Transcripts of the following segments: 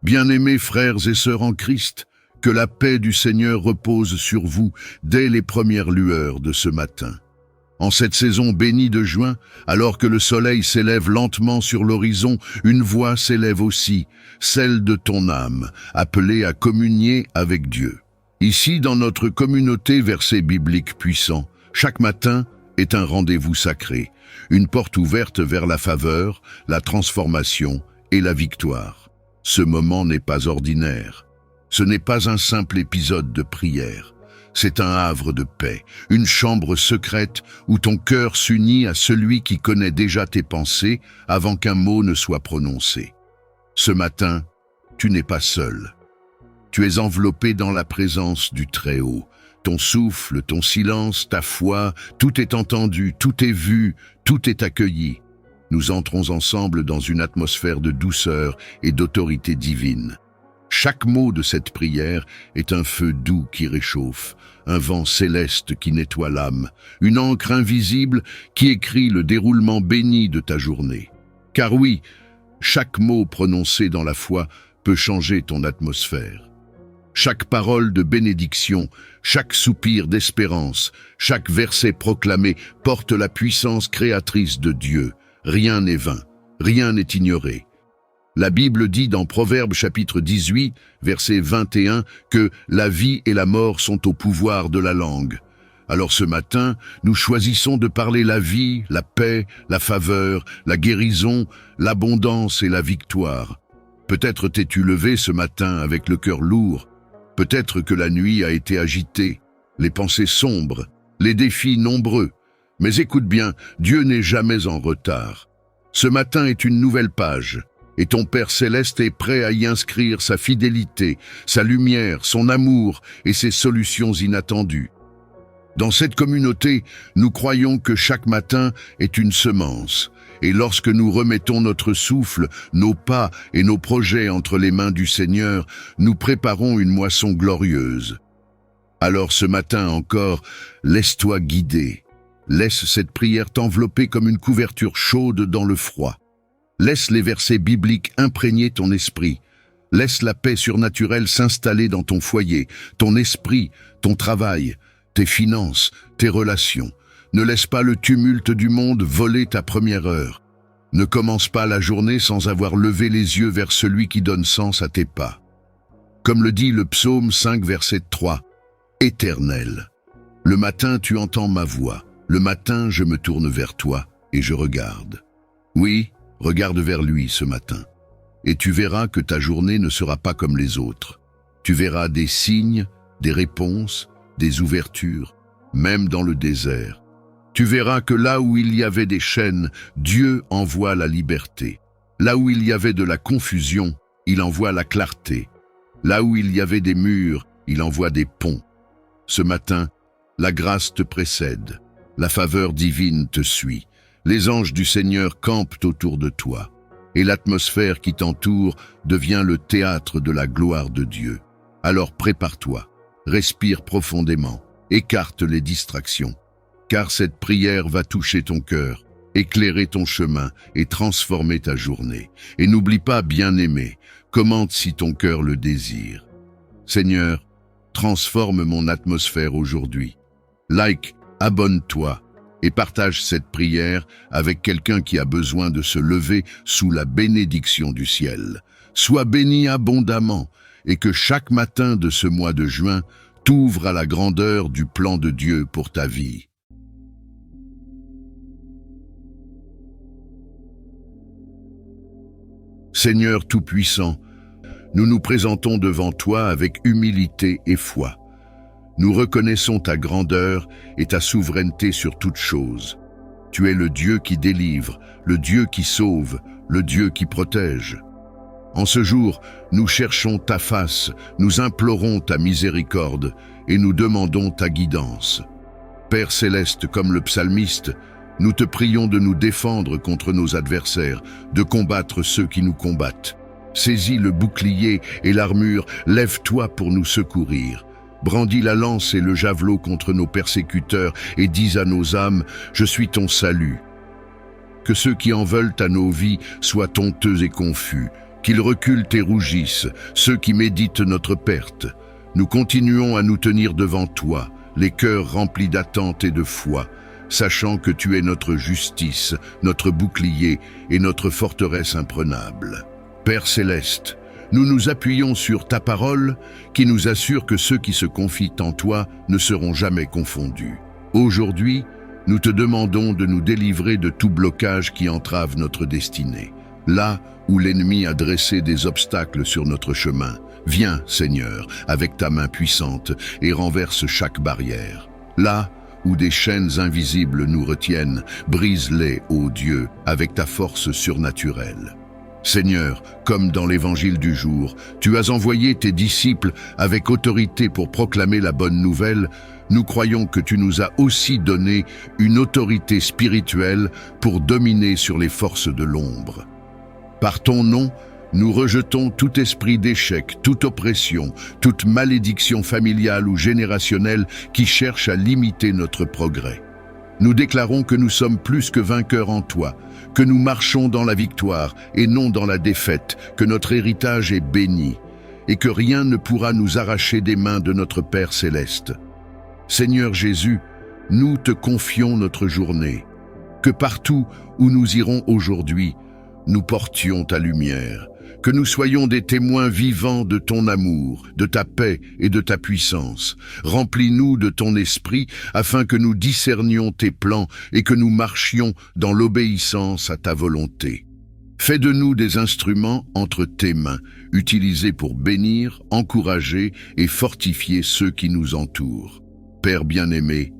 Bien-aimés frères et sœurs en Christ, que la paix du Seigneur repose sur vous dès les premières lueurs de ce matin. En cette saison bénie de juin, alors que le soleil s'élève lentement sur l'horizon, une voix s'élève aussi, celle de ton âme, appelée à communier avec Dieu. Ici, dans notre communauté Versets bibliques puissants, chaque matin est un rendez-vous sacré, une porte ouverte vers la faveur, la transformation et la victoire. Ce moment n'est pas ordinaire. Ce n'est pas un simple épisode de prière. C'est un havre de paix, une chambre secrète où ton cœur s'unit à celui qui connaît déjà tes pensées avant qu'un mot ne soit prononcé. Ce matin, tu n'es pas seul. Tu es enveloppé dans la présence du Très-Haut. Ton souffle, ton silence, ta foi, tout est entendu, tout est vu, tout est accueilli. Nous entrons ensemble dans une atmosphère de douceur et d'autorité divine. Chaque mot de cette prière est un feu doux qui réchauffe, un vent céleste qui nettoie l'âme, une encre invisible qui écrit le déroulement béni de ta journée. Car oui, chaque mot prononcé dans la foi peut changer ton atmosphère. Chaque parole de bénédiction, chaque soupir d'espérance, chaque verset proclamé porte la puissance créatrice de Dieu. Rien n'est vain, rien n'est ignoré. La Bible dit dans Proverbes chapitre 18, verset 21, que la vie et la mort sont au pouvoir de la langue. Alors ce matin, nous choisissons de parler la vie, la paix, la faveur, la guérison, l'abondance et la victoire. Peut-être t'es-tu levé ce matin avec le cœur lourd. Peut-être que la nuit a été agitée, les pensées sombres, les défis nombreux. Mais écoute bien, Dieu n'est jamais en retard. Ce matin est une nouvelle page. Et ton Père Céleste est prêt à y inscrire sa fidélité, sa lumière, son amour et ses solutions inattendues. Dans cette communauté, nous croyons que chaque matin est une semence. Et lorsque nous remettons notre souffle, nos pas et nos projets entre les mains du Seigneur, nous préparons une moisson glorieuse. Alors ce matin encore, laisse-toi guider. Laisse cette prière t'envelopper comme une couverture chaude dans le froid. Laisse les versets bibliques imprégner ton esprit. Laisse la paix surnaturelle s'installer dans ton foyer, ton esprit, ton travail, tes finances, tes relations. Ne laisse pas le tumulte du monde voler ta première heure. Ne commence pas la journée sans avoir levé les yeux vers celui qui donne sens à tes pas. Comme le dit le psaume 5, verset 3, « Éternel, le matin tu entends ma voix, le matin je me tourne vers toi et je regarde. » Oui, regarde vers lui ce matin, et tu verras que ta journée ne sera pas comme les autres. Tu verras des signes, des réponses, des ouvertures, même dans le désert. Tu verras que là où il y avait des chaînes, Dieu envoie la liberté. Là où il y avait de la confusion, il envoie la clarté. Là où il y avait des murs, il envoie des ponts. Ce matin, la grâce te précède, la faveur divine te suit. Les anges du Seigneur campent autour de toi, et l'atmosphère qui t'entoure devient le théâtre de la gloire de Dieu. Alors prépare-toi, respire profondément, écarte les distractions, car cette prière va toucher ton cœur, éclairer ton chemin et transformer ta journée. Et n'oublie pas, bien-aimé, commente si ton cœur le désire. Seigneur, transforme mon atmosphère aujourd'hui. Like, abonne-toi, et partage cette prière avec quelqu'un qui a besoin de se lever sous la bénédiction du ciel. Sois béni abondamment et que chaque matin de ce mois de juin t'ouvre à la grandeur du plan de Dieu pour ta vie. Seigneur Tout-Puissant, nous nous présentons devant toi avec humilité et foi. Nous reconnaissons ta grandeur et ta souveraineté sur toutes choses. Tu es le Dieu qui délivre, le Dieu qui sauve, le Dieu qui protège. En ce jour, nous cherchons ta face, nous implorons ta miséricorde et nous demandons ta guidance. Père Céleste, comme le psalmiste, nous te prions de nous défendre contre nos adversaires, de combattre ceux qui nous combattent. Saisis le bouclier et l'armure, lève-toi pour nous secourir. Brandis la lance et le javelot contre nos persécuteurs et dis à nos âmes, « Je suis ton salut ». Que ceux qui en veulent à nos vies soient honteux et confus, Qu'ils reculent et rougissent, ceux qui méditent notre perte. Nous continuons à nous tenir devant toi, les cœurs remplis d'attente et de foi, sachant que tu es notre justice, notre bouclier et notre forteresse imprenable. Père céleste, nous nous appuyons sur ta parole qui nous assure que ceux qui se confient en toi ne seront jamais confondus. Aujourd'hui, nous te demandons de nous délivrer de tout blocage qui entrave notre destinée. Là où l'ennemi a dressé des obstacles sur notre chemin, viens, Seigneur, avec ta main puissante et renverse chaque barrière. Là où des chaînes invisibles nous retiennent, brise-les, ô Dieu, avec ta force surnaturelle. Seigneur, comme dans l'évangile du jour, tu as envoyé tes disciples avec autorité pour proclamer la bonne nouvelle. Nous croyons que tu nous as aussi donné une autorité spirituelle pour dominer sur les forces de l'ombre. Par ton nom, nous rejetons tout esprit d'échec, toute oppression, toute malédiction familiale ou générationnelle qui cherche à limiter notre progrès. Nous déclarons que nous sommes plus que vainqueurs en toi, que nous marchons dans la victoire et non dans la défaite, que notre héritage est béni et que rien ne pourra nous arracher des mains de notre Père céleste. Seigneur Jésus, nous te confions notre journée, que partout où nous irons aujourd'hui, nous portions ta lumière, que nous soyons des témoins vivants de ton amour, de ta paix et de ta puissance. Remplis-nous de ton esprit afin que nous discernions tes plans et que nous marchions dans l'obéissance à ta volonté. Fais de nous des instruments entre tes mains, utilisés pour bénir, encourager et fortifier ceux qui nous entourent. Père bien-aimé,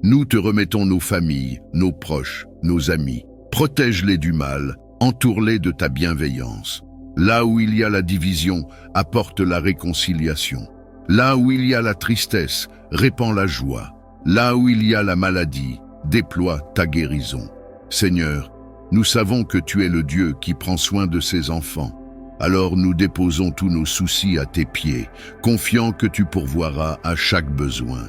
nous te remettons nos familles, nos proches, nos amis. Protège-les du mal, entoure-les de ta bienveillance. Là où il y a la division, apporte la réconciliation. Là où il y a la tristesse, répands la joie. Là où il y a la maladie, déploie ta guérison. Seigneur, nous savons que tu es le Dieu qui prend soin de ses enfants. Alors nous déposons tous nos soucis à tes pieds, confiants que tu pourvoiras à chaque besoin.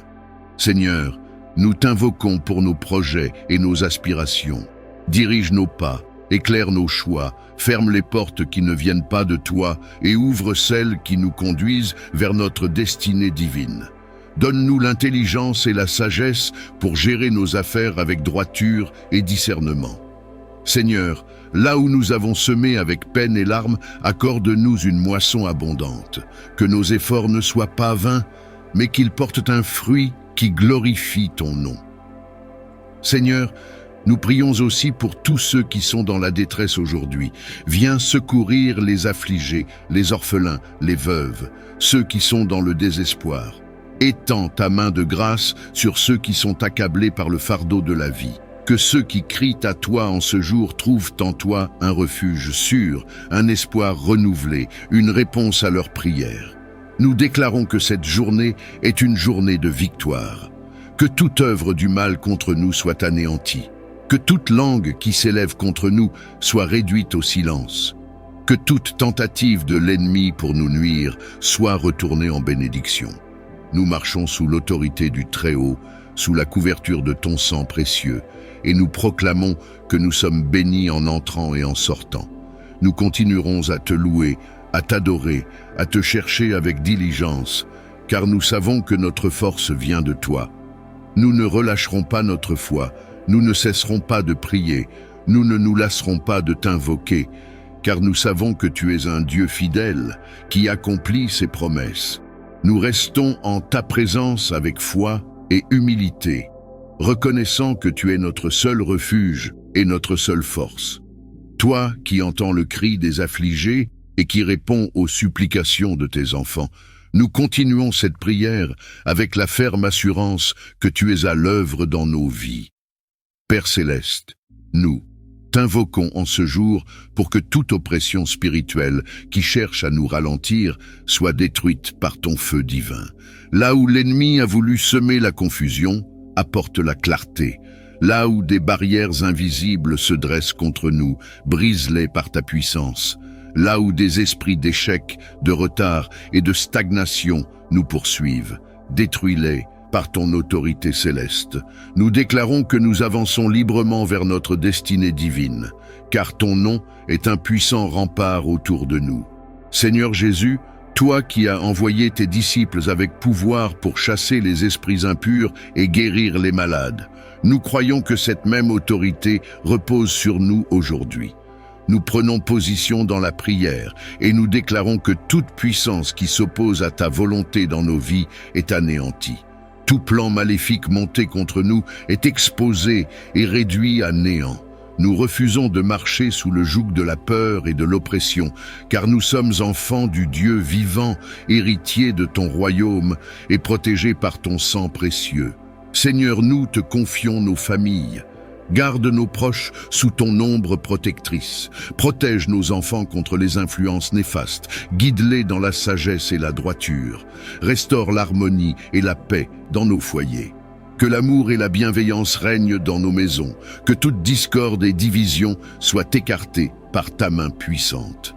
Seigneur, nous t'invoquons pour nos projets et nos aspirations. Dirige nos pas, éclaire nos choix, ferme les portes qui ne viennent pas de toi et ouvre celles qui nous conduisent vers notre destinée divine. Donne-nous l'intelligence et la sagesse pour gérer nos affaires avec droiture et discernement. Seigneur, là où nous avons semé avec peine et larmes, accorde-nous une moisson abondante. Que nos efforts ne soient pas vains, mais qu'ils portent un fruit qui glorifie ton nom. Seigneur, nous prions aussi pour tous ceux qui sont dans la détresse aujourd'hui. Viens secourir les affligés, les orphelins, les veuves, ceux qui sont dans le désespoir. Étends ta main de grâce sur ceux qui sont accablés par le fardeau de la vie. Que ceux qui crient à toi en ce jour trouvent en toi un refuge sûr, un espoir renouvelé, une réponse à leurs prières. Nous déclarons que cette journée est une journée de victoire. Que toute œuvre du mal contre nous soit anéantie. Que toute langue qui s'élève contre nous soit réduite au silence. Que toute tentative de l'ennemi pour nous nuire soit retournée en bénédiction. Nous marchons sous l'autorité du Très-Haut, sous la couverture de ton sang précieux, et nous proclamons que nous sommes bénis en entrant et en sortant. Nous continuerons à te louer, à t'adorer, à te chercher avec diligence, car nous savons que notre force vient de toi. Nous ne relâcherons pas notre foi, nous ne cesserons pas de prier, nous ne nous lasserons pas de t'invoquer, car nous savons que tu es un Dieu fidèle qui accomplit ses promesses. Nous restons en ta présence avec foi et humilité, reconnaissant que tu es notre seul refuge et notre seule force. Toi qui entends le cri des affligés et qui réponds aux supplications de tes enfants, nous continuons cette prière avec la ferme assurance que tu es à l'œuvre dans nos vies. Père céleste, nous t'invoquons en ce jour pour que toute oppression spirituelle qui cherche à nous ralentir soit détruite par ton feu divin. Là où l'ennemi a voulu semer la confusion, apporte la clarté. Là où des barrières invisibles se dressent contre nous, brise-les par ta puissance. Là où des esprits d'échec, de retard et de stagnation nous poursuivent, détruis-les par ton autorité céleste. Nous déclarons que nous avançons librement vers notre destinée divine, car ton nom est un puissant rempart autour de nous. Seigneur Jésus, toi qui as envoyé tes disciples avec pouvoir pour chasser les esprits impurs et guérir les malades, nous croyons que cette même autorité repose sur nous aujourd'hui. Nous prenons position dans la prière et nous déclarons que toute puissance qui s'oppose à ta volonté dans nos vies est anéantie. Tout plan maléfique monté contre nous est exposé et réduit à néant. Nous refusons de marcher sous le joug de la peur et de l'oppression, car nous sommes enfants du Dieu vivant, héritiers de ton royaume et protégés par ton sang précieux. Seigneur, nous te confions nos familles. Garde nos proches sous ton ombre protectrice. Protège nos enfants contre les influences néfastes. Guide-les dans la sagesse et la droiture. Restaure l'harmonie et la paix dans nos foyers. Que l'amour et la bienveillance règnent dans nos maisons. Que toute discorde et division soient écartées par ta main puissante.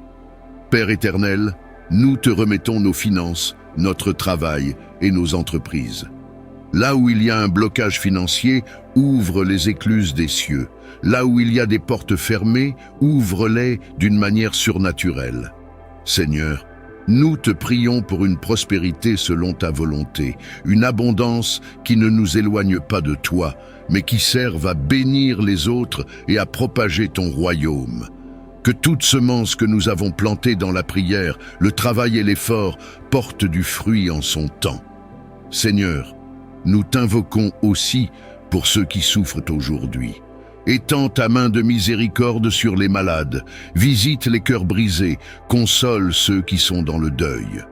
Père éternel, nous te remettons nos finances, notre travail et nos entreprises. Là où il y a un blocage financier, ouvre les écluses des cieux. Là où il y a des portes fermées, ouvre-les d'une manière surnaturelle. Seigneur, nous te prions pour une prospérité selon ta volonté, une abondance qui ne nous éloigne pas de toi, mais qui serve à bénir les autres et à propager ton royaume. Que toute semence que nous avons plantée dans la prière, le travail et l'effort portent du fruit en son temps. Seigneur, nous t'invoquons aussi pour ceux qui souffrent aujourd'hui. Étends ta main de miséricorde sur les malades, visite les cœurs brisés, console ceux qui sont dans le deuil.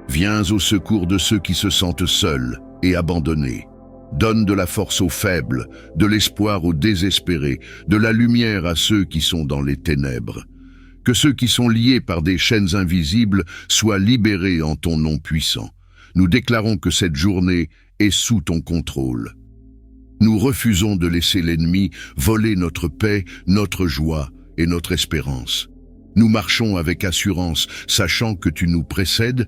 Viens au secours de ceux qui se sentent seuls et abandonnés. Donne de la force aux faibles, de l'espoir aux désespérés, de la lumière à ceux qui sont dans les ténèbres. Que ceux qui sont liés par des chaînes invisibles soient libérés en ton nom puissant. Nous déclarons que cette journée est sous ton contrôle. Nous refusons de laisser l'ennemi voler notre paix, notre joie et notre espérance. Nous marchons avec assurance, sachant que tu nous précèdes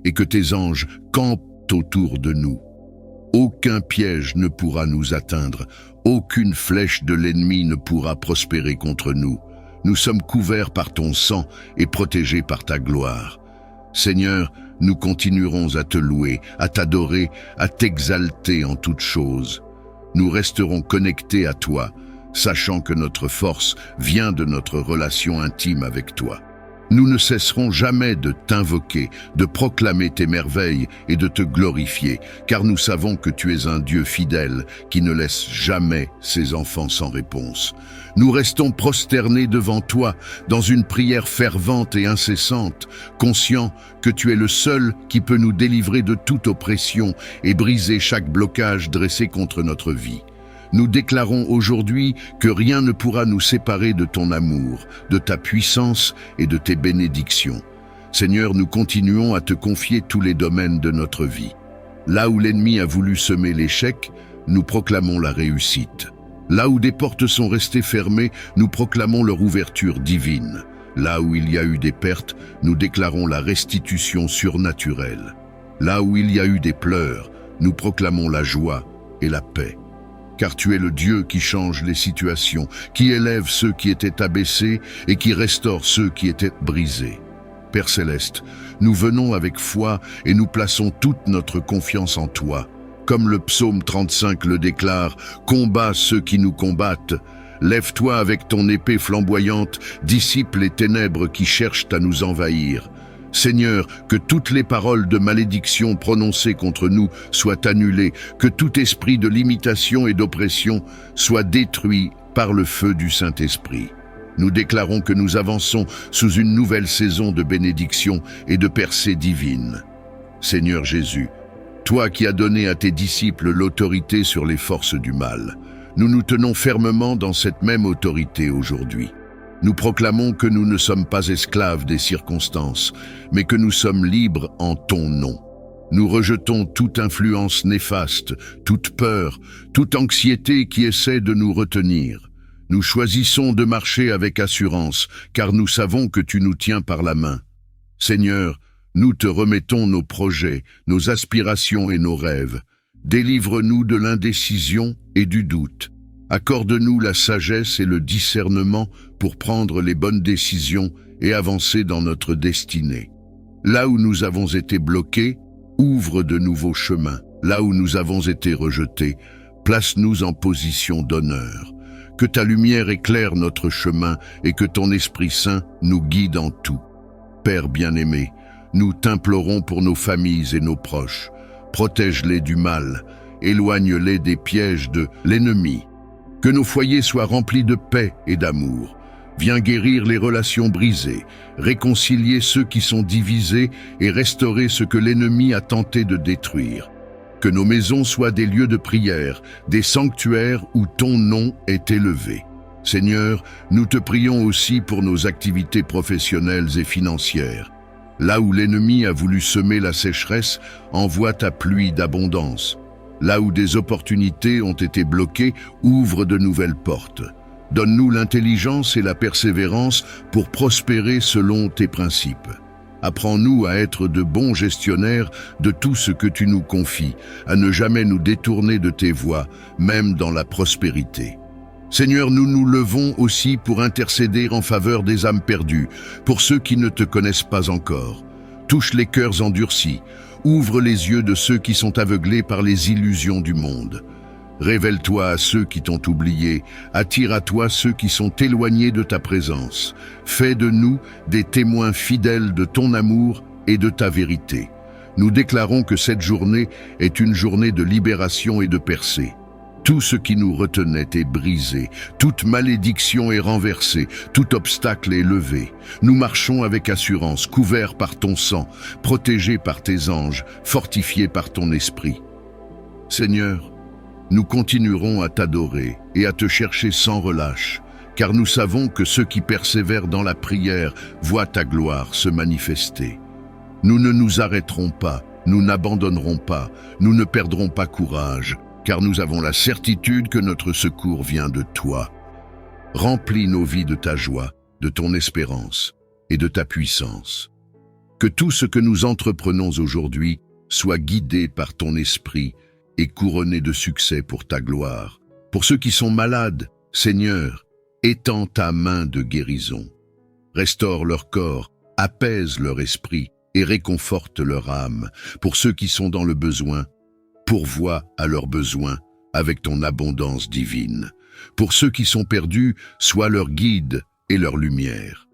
et que tes anges campent autour de nous. Aucun piège ne pourra nous atteindre, aucune flèche de l'ennemi ne pourra prospérer contre nous. Nous sommes couverts par ton sang et protégés par ta gloire. Seigneur, nous continuerons à te louer, à t'adorer, à t'exalter en toutes choses. Nous resterons connectés à toi, sachant que notre force vient de notre relation intime avec toi. Nous ne cesserons jamais de t'invoquer, de proclamer tes merveilles et de te glorifier, car nous savons que tu es un Dieu fidèle qui ne laisse jamais ses enfants sans réponse. Nous restons prosternés devant toi dans une prière fervente et incessante, conscients que tu es le seul qui peut nous délivrer de toute oppression et briser chaque blocage dressé contre notre vie. Nous déclarons aujourd'hui que rien ne pourra nous séparer de ton amour, de ta puissance et de tes bénédictions. Seigneur, nous continuons à te confier tous les domaines de notre vie. Là où l'ennemi a voulu semer l'échec, nous proclamons la réussite. Là où des portes sont restées fermées, nous proclamons leur ouverture divine. Là où il y a eu des pertes, nous déclarons la restitution surnaturelle. Là où il y a eu des pleurs, nous proclamons la joie et la paix. Car tu es le Dieu qui change les situations, qui élève ceux qui étaient abaissés et qui restaure ceux qui étaient brisés. Père Céleste, nous venons avec foi et nous plaçons toute notre confiance en toi. Comme le psaume 35 le déclare, « Combat ceux qui nous combattent. Lève-toi avec ton épée flamboyante, dissipe les ténèbres qui cherchent à nous envahir. » Seigneur, que toutes les paroles de malédiction prononcées contre nous soient annulées, que tout esprit de limitation et d'oppression soit détruit par le feu du Saint-Esprit. Nous déclarons que nous avançons sous une nouvelle saison de bénédiction et de percée divine. Seigneur Jésus, toi qui as donné à tes disciples l'autorité sur les forces du mal, nous nous tenons fermement dans cette même autorité aujourd'hui. Nous proclamons que nous ne sommes pas esclaves des circonstances, mais que nous sommes libres en ton nom. Nous rejetons toute influence néfaste, toute peur, toute anxiété qui essaie de nous retenir. Nous choisissons de marcher avec assurance, car nous savons que tu nous tiens par la main. Seigneur, nous te remettons nos projets, nos aspirations et nos rêves. Délivre-nous de l'indécision et du doute. Accorde-nous la sagesse et le discernement pour prendre les bonnes décisions et avancer dans notre destinée. Là où nous avons été bloqués, ouvre de nouveaux chemins. Là où nous avons été rejetés, place-nous en position d'honneur. Que ta lumière éclaire notre chemin et que ton Esprit Saint nous guide en tout. Père bien-aimé, nous t'implorons pour nos familles et nos proches. Protège-les du mal, éloigne-les des pièges de l'ennemi. Que nos foyers soient remplis de paix et d'amour. Viens guérir les relations brisées, réconcilier ceux qui sont divisés et restaurer ce que l'ennemi a tenté de détruire. Que nos maisons soient des lieux de prière, des sanctuaires où ton nom est élevé. Seigneur, nous te prions aussi pour nos activités professionnelles et financières. Là où l'ennemi a voulu semer la sécheresse, envoie ta pluie d'abondance. Là où des opportunités ont été bloquées, ouvre de nouvelles portes. Donne-nous l'intelligence et la persévérance pour prospérer selon tes principes. Apprends-nous à être de bons gestionnaires de tout ce que tu nous confies, à ne jamais nous détourner de tes voies, même dans la prospérité. Seigneur, nous nous levons aussi pour intercéder en faveur des âmes perdues, pour ceux qui ne te connaissent pas encore. Touche les cœurs endurcis, ouvre les yeux de ceux qui sont aveuglés par les illusions du monde. Révèle-toi à ceux qui t'ont oublié, attire à toi ceux qui sont éloignés de ta présence. Fais de nous des témoins fidèles de ton amour et de ta vérité. Nous déclarons que cette journée est une journée de libération et de percée. Tout ce qui nous retenait est brisé, toute malédiction est renversée, tout obstacle est levé. Nous marchons avec assurance, couverts par ton sang, protégés par tes anges, fortifiés par ton esprit. Seigneur, nous continuerons à t'adorer et à te chercher sans relâche, car nous savons que ceux qui persévèrent dans la prière voient ta gloire se manifester. Nous ne nous arrêterons pas, nous n'abandonnerons pas, nous ne perdrons pas courage, car nous avons la certitude que notre secours vient de toi. Remplis nos vies de ta joie, de ton espérance et de ta puissance. Que tout ce que nous entreprenons aujourd'hui soit guidé par ton esprit et couronné de succès pour ta gloire. Pour ceux qui sont malades, Seigneur, étends ta main de guérison. Restaure leur corps, apaise leur esprit et réconforte leur âme. Pour ceux qui sont dans le besoin, pourvois à leurs besoins avec ton abondance divine. Pour ceux qui sont perdus, sois leur guide et leur lumière.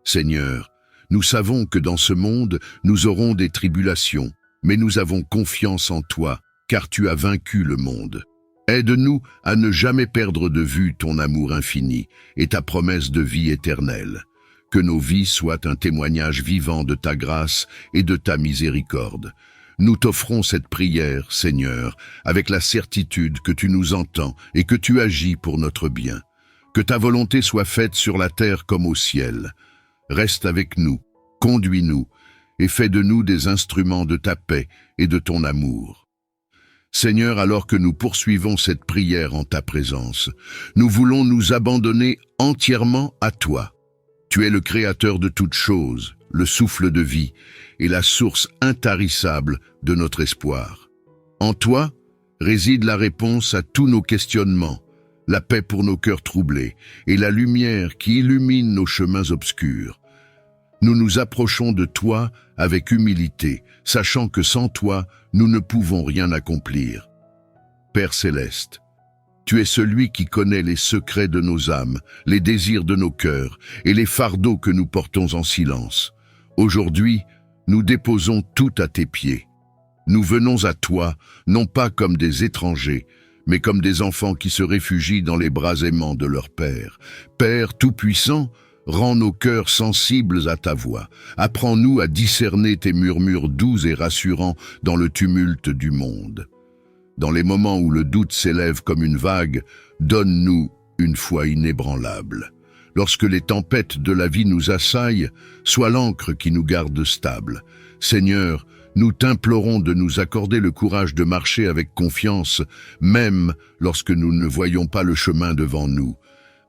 Seigneur, nous savons que dans ce monde, nous aurons des tribulations, mais nous avons confiance en toi, car tu as vaincu le monde. Aide-nous à ne jamais perdre de vue ton amour infini et ta promesse de vie éternelle. Que nos vies soient un témoignage vivant de ta grâce et de ta miséricorde. Nous t'offrons cette prière, Seigneur, avec la certitude que tu nous entends et que tu agis pour notre bien. Que ta volonté soit faite sur la terre comme au ciel. Reste avec nous, conduis-nous et fais de nous des instruments de ta paix et de ton amour. Seigneur, alors que nous poursuivons cette prière en ta présence, nous voulons nous abandonner entièrement à toi. Tu es le Créateur de toutes choses, le souffle de vie et la source intarissable de notre espoir. En toi réside la réponse à tous nos questionnements, la paix pour nos cœurs troublés et la lumière qui illumine nos chemins obscurs. Nous nous approchons de toi avec humilité, sachant que sans toi, nous ne pouvons rien accomplir. Père céleste, tu es celui qui connaît les secrets de nos âmes, les désirs de nos cœurs et les fardeaux que nous portons en silence. Aujourd'hui, nous déposons tout à tes pieds. Nous venons à toi, non pas comme des étrangers, mais comme des enfants qui se réfugient dans les bras aimants de leur Père. Père tout-puissant, rends nos cœurs sensibles à ta voix. Apprends-nous à discerner tes murmures doux et rassurants dans le tumulte du monde. Dans les moments où le doute s'élève comme une vague, donne-nous une foi inébranlable. Lorsque les tempêtes de la vie nous assaillent, sois l'ancre qui nous garde stables. Seigneur, nous t'implorons de nous accorder le courage de marcher avec confiance, même lorsque nous ne voyons pas le chemin devant nous.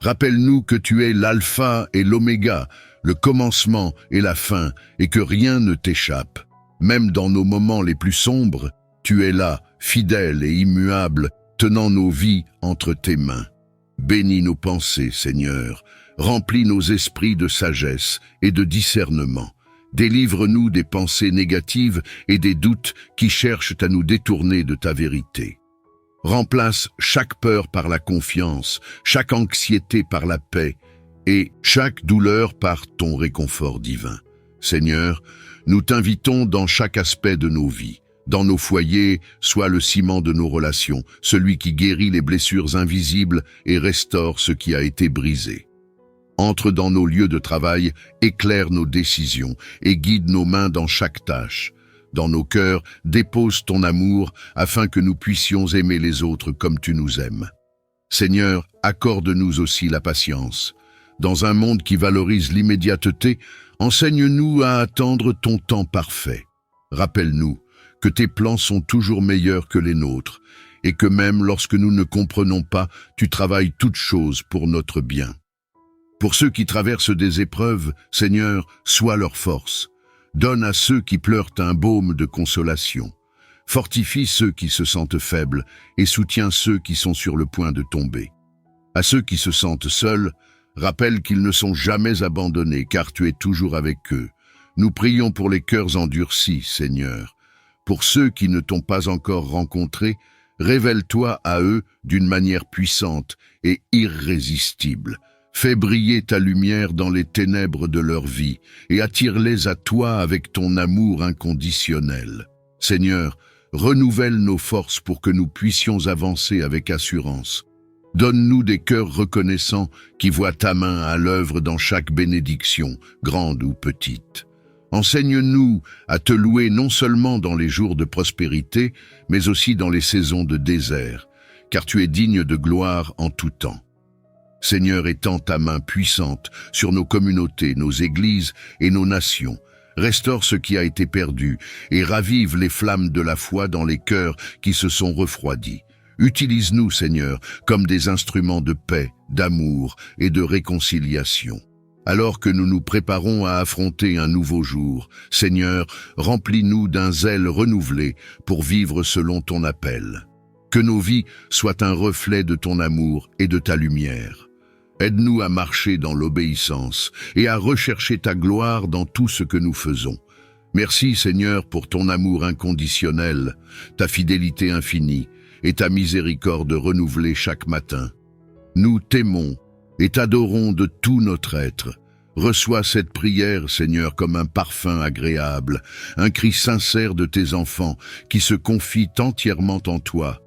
Rappelle-nous que tu es l'alpha et l'oméga, le commencement et la fin, et que rien ne t'échappe. Même dans nos moments les plus sombres, Tu es là, fidèle et immuable, tenant nos vies entre tes mains. Bénis nos pensées, Seigneur, remplis nos esprits de sagesse et de discernement. Délivre-nous des pensées négatives et des doutes qui cherchent à nous détourner de ta vérité. Remplace chaque peur par la confiance, chaque anxiété par la paix et chaque douleur par ton réconfort divin. Seigneur, nous t'invitons dans chaque aspect de nos vies. Dans nos foyers, sois le ciment de nos relations, celui qui guérit les blessures invisibles et restaure ce qui a été brisé. Entre dans nos lieux de travail, éclaire nos décisions et guide nos mains dans chaque tâche. Dans nos cœurs, dépose ton amour afin que nous puissions aimer les autres comme tu nous aimes. Seigneur, accorde-nous aussi la patience. Dans un monde qui valorise l'immédiateté, enseigne-nous à attendre ton temps parfait. Rappelle-nous que tes plans sont toujours meilleurs que les nôtres et que même lorsque nous ne comprenons pas, tu travailles toutes choses pour notre bien. Pour ceux qui traversent des épreuves, Seigneur, sois leur force. Donne à ceux qui pleurent un baume de consolation. Fortifie ceux qui se sentent faibles et soutiens ceux qui sont sur le point de tomber. À ceux qui se sentent seuls, rappelle qu'ils ne sont jamais abandonnés car tu es toujours avec eux. Nous prions pour les cœurs endurcis, Seigneur. Pour ceux qui ne t'ont pas encore rencontré, révèle-toi à eux d'une manière puissante et irrésistible. Fais briller ta lumière dans les ténèbres de leur vie et attire-les à toi avec ton amour inconditionnel. Seigneur, renouvelle nos forces pour que nous puissions avancer avec assurance. Donne-nous des cœurs reconnaissants qui voient ta main à l'œuvre dans chaque bénédiction, grande ou petite. Enseigne-nous à te louer non seulement dans les jours de prospérité, mais aussi dans les saisons de désert, car tu es digne de gloire en tout temps. Seigneur, étends ta main puissante sur nos communautés, nos églises et nos nations. Restaure ce qui a été perdu et ravive les flammes de la foi dans les cœurs qui se sont refroidis. Utilise-nous, Seigneur, comme des instruments de paix, d'amour et de réconciliation. Alors que nous nous préparons à affronter un nouveau jour, Seigneur, remplis-nous d'un zèle renouvelé pour vivre selon ton appel. Que nos vies soient un reflet de ton amour et de ta lumière. Aide-nous à marcher dans l'obéissance et à rechercher ta gloire dans tout ce que nous faisons. Merci, Seigneur, pour ton amour inconditionnel, ta fidélité infinie et ta miséricorde renouvelée chaque matin. Nous t'aimons et t'adorons de tout notre être. Reçois cette prière, Seigneur, comme un parfum agréable, un cri sincère de tes enfants qui se confient entièrement en toi.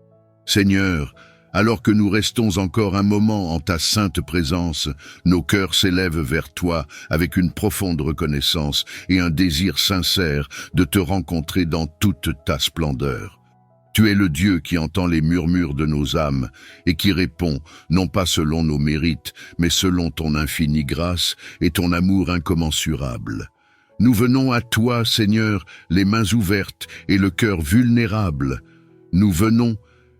Seigneur, alors que nous restons encore un moment en ta sainte présence, nos cœurs s'élèvent vers toi avec une profonde reconnaissance et un désir sincère de te rencontrer dans toute ta splendeur. Tu es le Dieu qui entend les murmures de nos âmes et qui répond, non pas selon nos mérites, mais selon ton infinie grâce et ton amour incommensurable. Nous venons à toi, Seigneur, les mains ouvertes et le cœur vulnérable. Nous venons,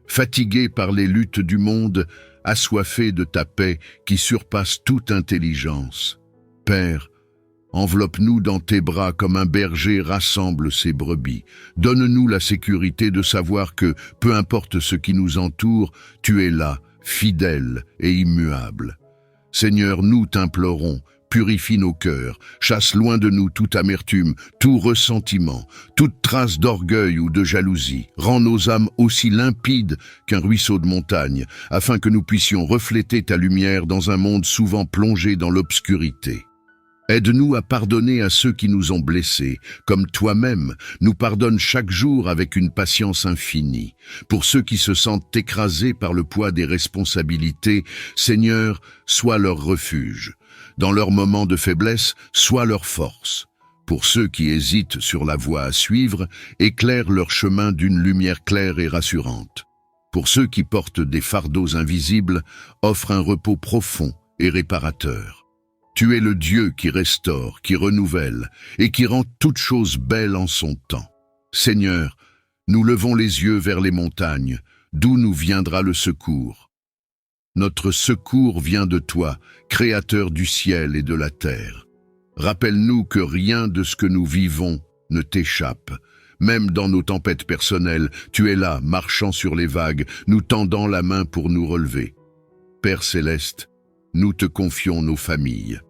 fatigués par les luttes du monde, assoiffés de ta paix qui surpasse toute intelligence. Père, enveloppe-nous dans tes bras comme un berger rassemble ses brebis. Donne-nous la sécurité de savoir que, peu importe ce qui nous entoure, tu es là, fidèle et immuable. Seigneur, nous t'implorons, purifie nos cœurs, chasse loin de nous toute amertume, tout ressentiment, toute trace d'orgueil ou de jalousie. Rends nos âmes aussi limpides qu'un ruisseau de montagne, afin que nous puissions refléter ta lumière dans un monde souvent plongé dans l'obscurité. Aide-nous à pardonner à ceux qui nous ont blessés, comme toi-même nous pardonnes chaque jour avec une patience infinie. Pour ceux qui se sentent écrasés par le poids des responsabilités, Seigneur, sois leur refuge. Dans leurs moments de faiblesse, sois leur force. Pour ceux qui hésitent sur la voie à suivre, éclaire leur chemin d'une lumière claire et rassurante. Pour ceux qui portent des fardeaux invisibles, offre un repos profond et réparateur. Tu es le Dieu qui restaure, qui renouvelle et qui rend toute chose belle en son temps. Seigneur, nous levons les yeux vers les montagnes, d'où nous viendra le secours. Notre secours vient de toi, Créateur du ciel et de la terre. Rappelle-nous que rien de ce que nous vivons ne t'échappe, Même dans nos tempêtes personnelles, tu es là, marchant sur les vagues, nous tendant la main pour nous relever. Père céleste, nous te confions nos familles.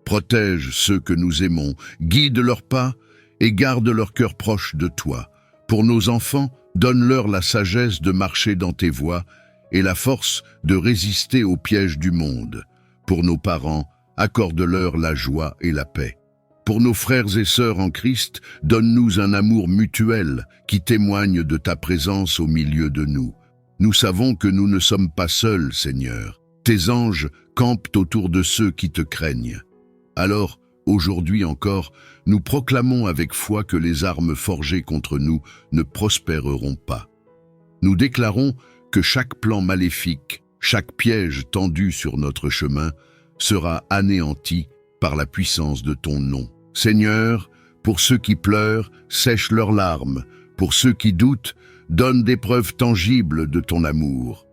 Protège ceux que nous aimons, guide leurs pas et garde leur cœur proche de toi. Pour nos enfants, donne-leur la sagesse de marcher dans tes voies et la force de résister aux pièges du monde. Pour nos parents, accorde-leur la joie et la paix. Pour nos frères et sœurs en Christ, donne-nous un amour mutuel qui témoigne de ta présence au milieu de nous. Nous savons que nous ne sommes pas seuls, Seigneur. Tes anges campent autour de ceux qui te craignent. Alors, aujourd'hui encore, nous proclamons avec foi que les armes forgées contre nous ne prospéreront pas. Nous déclarons que chaque plan maléfique, chaque piège tendu sur notre chemin sera anéanti par la puissance de ton nom. Seigneur, pour ceux qui pleurent, sèche leurs larmes. Pour ceux qui doutent, donne des preuves tangibles de ton amour.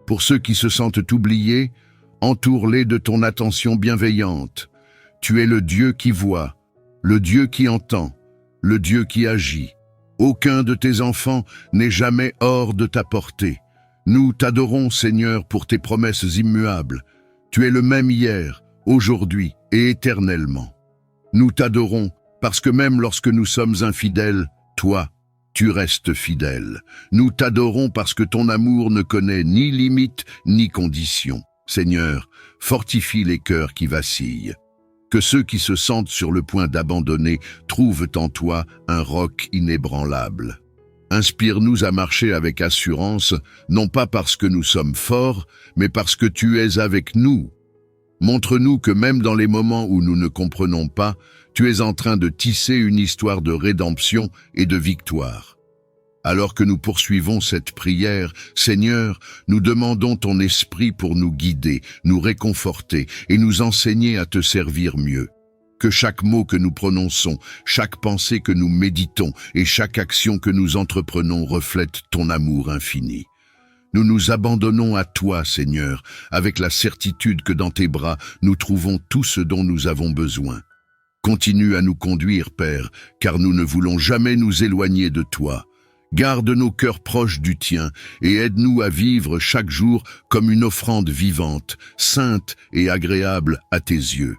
Pour ceux qui se sentent oubliés, entoure-les de ton attention bienveillante. Tu es le Dieu qui voit, le Dieu qui entend, le Dieu qui agit. Aucun de tes enfants n'est jamais hors de ta portée. Nous t'adorons, Seigneur, pour tes promesses immuables. Tu es le même hier, aujourd'hui et éternellement. Nous t'adorons parce que même lorsque nous sommes infidèles, toi, tu restes fidèle. Nous t'adorons parce que ton amour ne connaît ni limite ni condition. Seigneur, fortifie les cœurs qui vacillent. Que ceux qui se sentent sur le point d'abandonner trouvent en toi un roc inébranlable. Inspire-nous à marcher avec assurance, non pas parce que nous sommes forts, mais parce que tu es avec nous. Montre-nous que même dans les moments où nous ne comprenons pas, tu es en train de tisser une histoire de rédemption et de victoire. Alors que nous poursuivons cette prière, Seigneur, nous demandons ton esprit pour nous guider, nous réconforter et nous enseigner à te servir mieux. Que chaque mot que nous prononçons, chaque pensée que nous méditons et chaque action que nous entreprenons reflète ton amour infini. Nous nous abandonnons à toi, Seigneur, avec la certitude que dans tes bras, nous trouvons tout ce dont nous avons besoin. Continue à nous conduire, Père, car nous ne voulons jamais nous éloigner de toi. Garde nos cœurs proches du tien et aide-nous à vivre chaque jour comme une offrande vivante, sainte et agréable à tes yeux.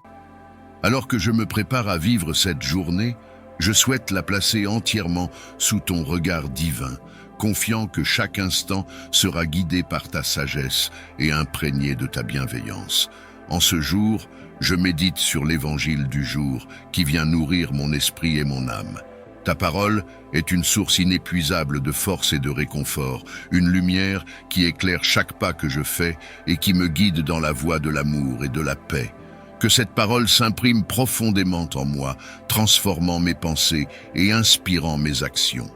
Alors que je me prépare à vivre cette journée, je souhaite la placer entièrement sous ton regard divin, confiant que chaque instant sera guidé par ta sagesse et imprégné de ta bienveillance. En ce jour, je médite sur l'évangile du jour qui vient nourrir mon esprit et mon âme. Ta parole est une source inépuisable de force et de réconfort, une lumière qui éclaire chaque pas que je fais et qui me guide dans la voie de l'amour et de la paix. Que cette parole s'imprime profondément en moi, transformant mes pensées et inspirant mes actions.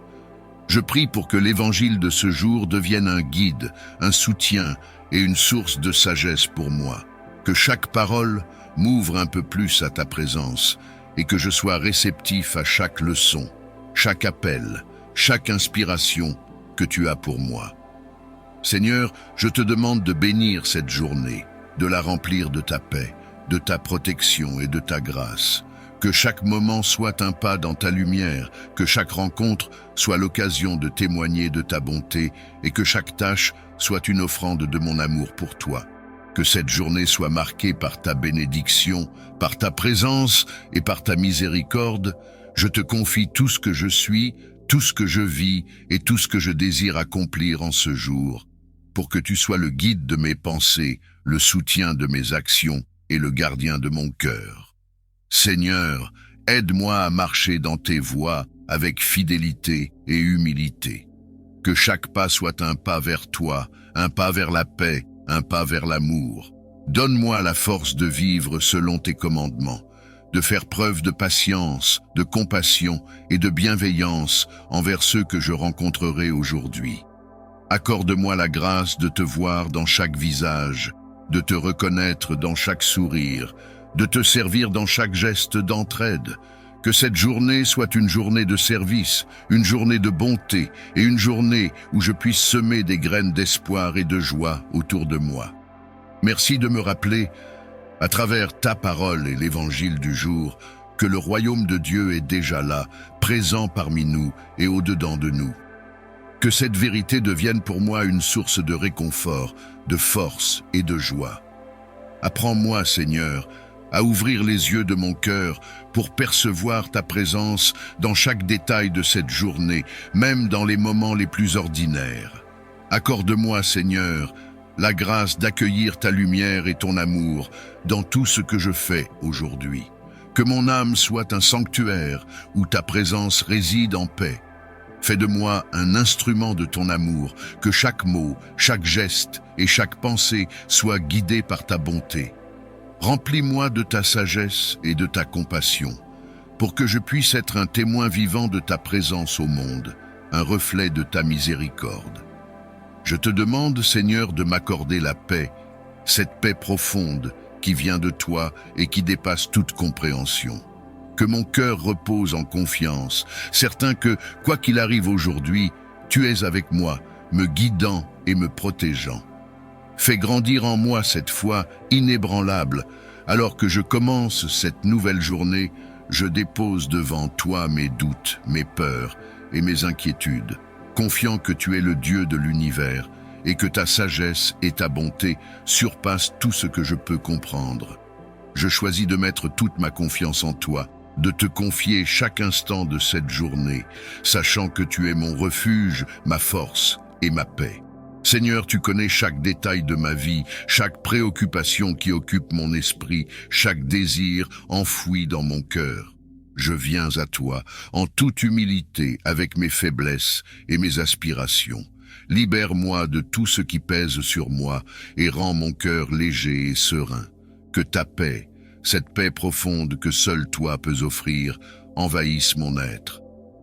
Je prie pour que l'évangile de ce jour devienne un guide, un soutien et une source de sagesse pour moi. Que chaque parole m'ouvre un peu plus à ta présence et que je sois réceptif à chaque leçon, chaque appel, chaque inspiration que tu as pour moi. Seigneur, je te demande de bénir cette journée, de la remplir de ta paix, de ta protection et de ta grâce. Que chaque moment soit un pas dans ta lumière, que chaque rencontre soit l'occasion de témoigner de ta bonté et que chaque tâche soit une offrande de mon amour pour toi. Que cette journée soit marquée par ta bénédiction, par ta présence et par ta miséricorde. Je te confie tout ce que je suis, tout ce que je vis et tout ce que je désire accomplir en ce jour, pour que tu sois le guide de mes pensées, le soutien de mes actions et le gardien de mon cœur. Seigneur, aide-moi à marcher dans tes voies avec fidélité et humilité. Que chaque pas soit un pas vers toi, un pas vers la paix, un pas vers l'amour. Donne-moi la force de vivre selon tes commandements, de faire preuve de patience, de compassion et de bienveillance envers ceux que je rencontrerai aujourd'hui. Accorde-moi la grâce de te voir dans chaque visage, de te reconnaître dans chaque sourire, de te servir dans chaque geste d'entraide. Que cette journée soit une journée de service, une journée de bonté et une journée où je puisse semer des graines d'espoir et de joie autour de moi. Merci de me rappeler, à travers ta parole et l'évangile du jour, que le royaume de Dieu est déjà là, présent parmi nous et au-dedans de nous. Que cette vérité devienne pour moi une source de réconfort, de force et de joie. Apprends-moi, Seigneur, à ouvrir les yeux de mon cœur pour percevoir ta présence dans chaque détail de cette journée, même dans les moments les plus ordinaires. Accorde-moi, Seigneur, la grâce d'accueillir ta lumière et ton amour dans tout ce que je fais aujourd'hui. Que mon âme soit un sanctuaire où ta présence réside en paix. Fais de moi un instrument de ton amour, que chaque mot, chaque geste et chaque pensée soient guidés par ta bonté. Remplis-moi de ta sagesse et de ta compassion, pour que je puisse être un témoin vivant de ta présence au monde, un reflet de ta miséricorde. Je te demande, Seigneur, de m'accorder la paix, cette paix profonde qui vient de toi et qui dépasse toute compréhension. Que mon cœur repose en confiance, certain que, quoi qu'il arrive aujourd'hui, tu es avec moi, me guidant et me protégeant. Fais grandir en moi cette foi inébranlable. Alors que je commence cette nouvelle journée, je dépose devant toi mes doutes, mes peurs et mes inquiétudes, confiant que tu es le Dieu de l'univers et que ta sagesse et ta bonté surpassent tout ce que je peux comprendre. Je choisis de mettre toute ma confiance en toi, de te confier chaque instant de cette journée, sachant que tu es mon refuge, ma force et ma paix. Seigneur, tu connais chaque détail de ma vie, chaque préoccupation qui occupe mon esprit, chaque désir enfoui dans mon cœur. Je viens à toi, en toute humilité, avec mes faiblesses et mes aspirations. Libère-moi de tout ce qui pèse sur moi et rends mon cœur léger et serein. Que ta paix, cette paix profonde que seul toi peux offrir, envahisse mon être.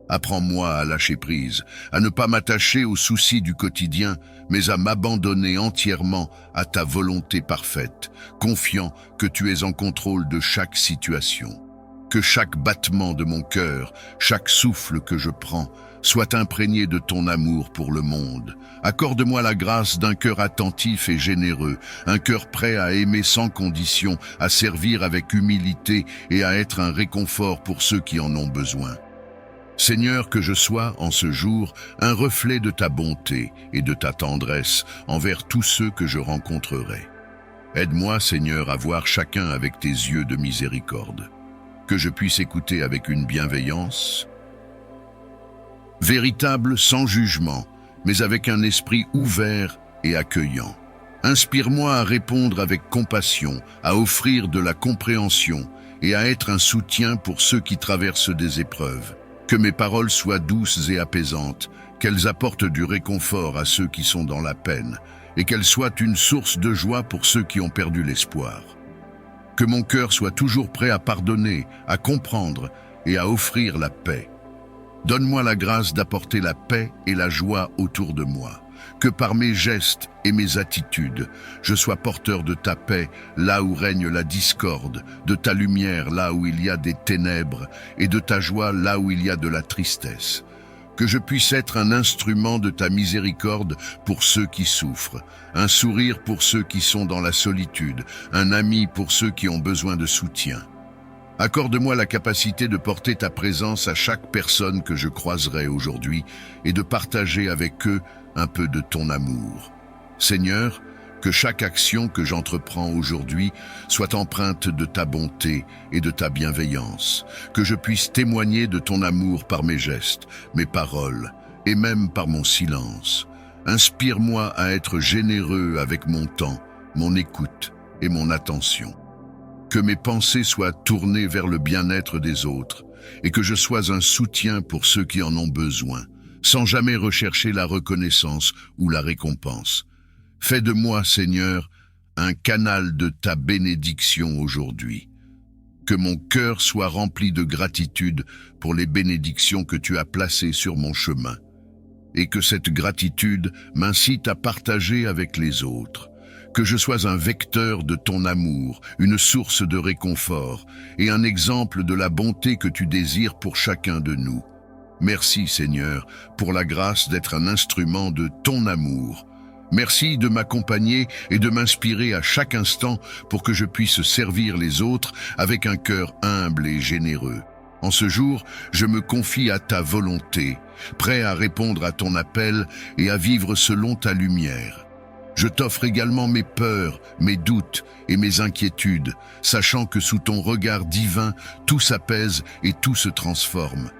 Apprends-moi à lâcher prise, à ne pas m'attacher aux soucis du quotidien, mais à m'abandonner entièrement à ta volonté parfaite, confiant que tu es en contrôle de chaque situation. Que chaque battement de mon cœur, chaque souffle que je prends, soit imprégné de ton amour pour le monde. Accorde-moi la grâce d'un cœur attentif et généreux, un cœur prêt à aimer sans condition, à servir avec humilité et à être un réconfort pour ceux qui en ont besoin. Seigneur, que je sois, en ce jour, un reflet de ta bonté et de ta tendresse envers tous ceux que je rencontrerai. Aide-moi, Seigneur, à voir chacun avec tes yeux de miséricorde. Que je puisse écouter avec une bienveillance véritable, sans jugement, mais avec un esprit ouvert et accueillant. Inspire-moi à répondre avec compassion, à offrir de la compréhension et à être un soutien pour ceux qui traversent des épreuves. Que mes paroles soient douces et apaisantes, qu'elles apportent du réconfort à ceux qui sont dans la peine, et qu'elles soient une source de joie pour ceux qui ont perdu l'espoir. Que mon cœur soit toujours prêt à pardonner, à comprendre et à offrir la paix. Donne-moi la grâce d'apporter la paix et la joie autour de moi. Que par mes gestes et mes attitudes, je sois porteur de ta paix là où règne la discorde, de ta lumière là où il y a des ténèbres et de ta joie là où il y a de la tristesse. Que je puisse être un instrument de ta miséricorde pour ceux qui souffrent, un sourire pour ceux qui sont dans la solitude, un ami pour ceux qui ont besoin de soutien. Accorde-moi la capacité de porter ta présence à chaque personne que je croiserai aujourd'hui et de partager avec eux un peu de ton amour. Seigneur, que chaque action que j'entreprends aujourd'hui soit empreinte de ta bonté et de ta bienveillance, que je puisse témoigner de ton amour par mes gestes, mes paroles et même par mon silence. Inspire-moi à être généreux avec mon temps, mon écoute et mon attention. Que mes pensées soient tournées vers le bien-être des autres et que je sois un soutien pour ceux qui en ont besoin, sans jamais rechercher la reconnaissance ou la récompense. Fais de moi, Seigneur, un canal de ta bénédiction aujourd'hui. Que mon cœur soit rempli de gratitude pour les bénédictions que tu as placées sur mon chemin, et que cette gratitude m'incite à partager avec les autres. Que je sois un vecteur de ton amour, une source de réconfort et un exemple de la bonté que tu désires pour chacun de nous. Merci, Seigneur, pour la grâce d'être un instrument de ton amour. Merci de m'accompagner et de m'inspirer à chaque instant pour que je puisse servir les autres avec un cœur humble et généreux. En ce jour, je me confie à ta volonté, prêt à répondre à ton appel et à vivre selon ta lumière. Je t'offre également mes peurs, mes doutes et mes inquiétudes, sachant que sous ton regard divin, tout s'apaise et tout se transforme.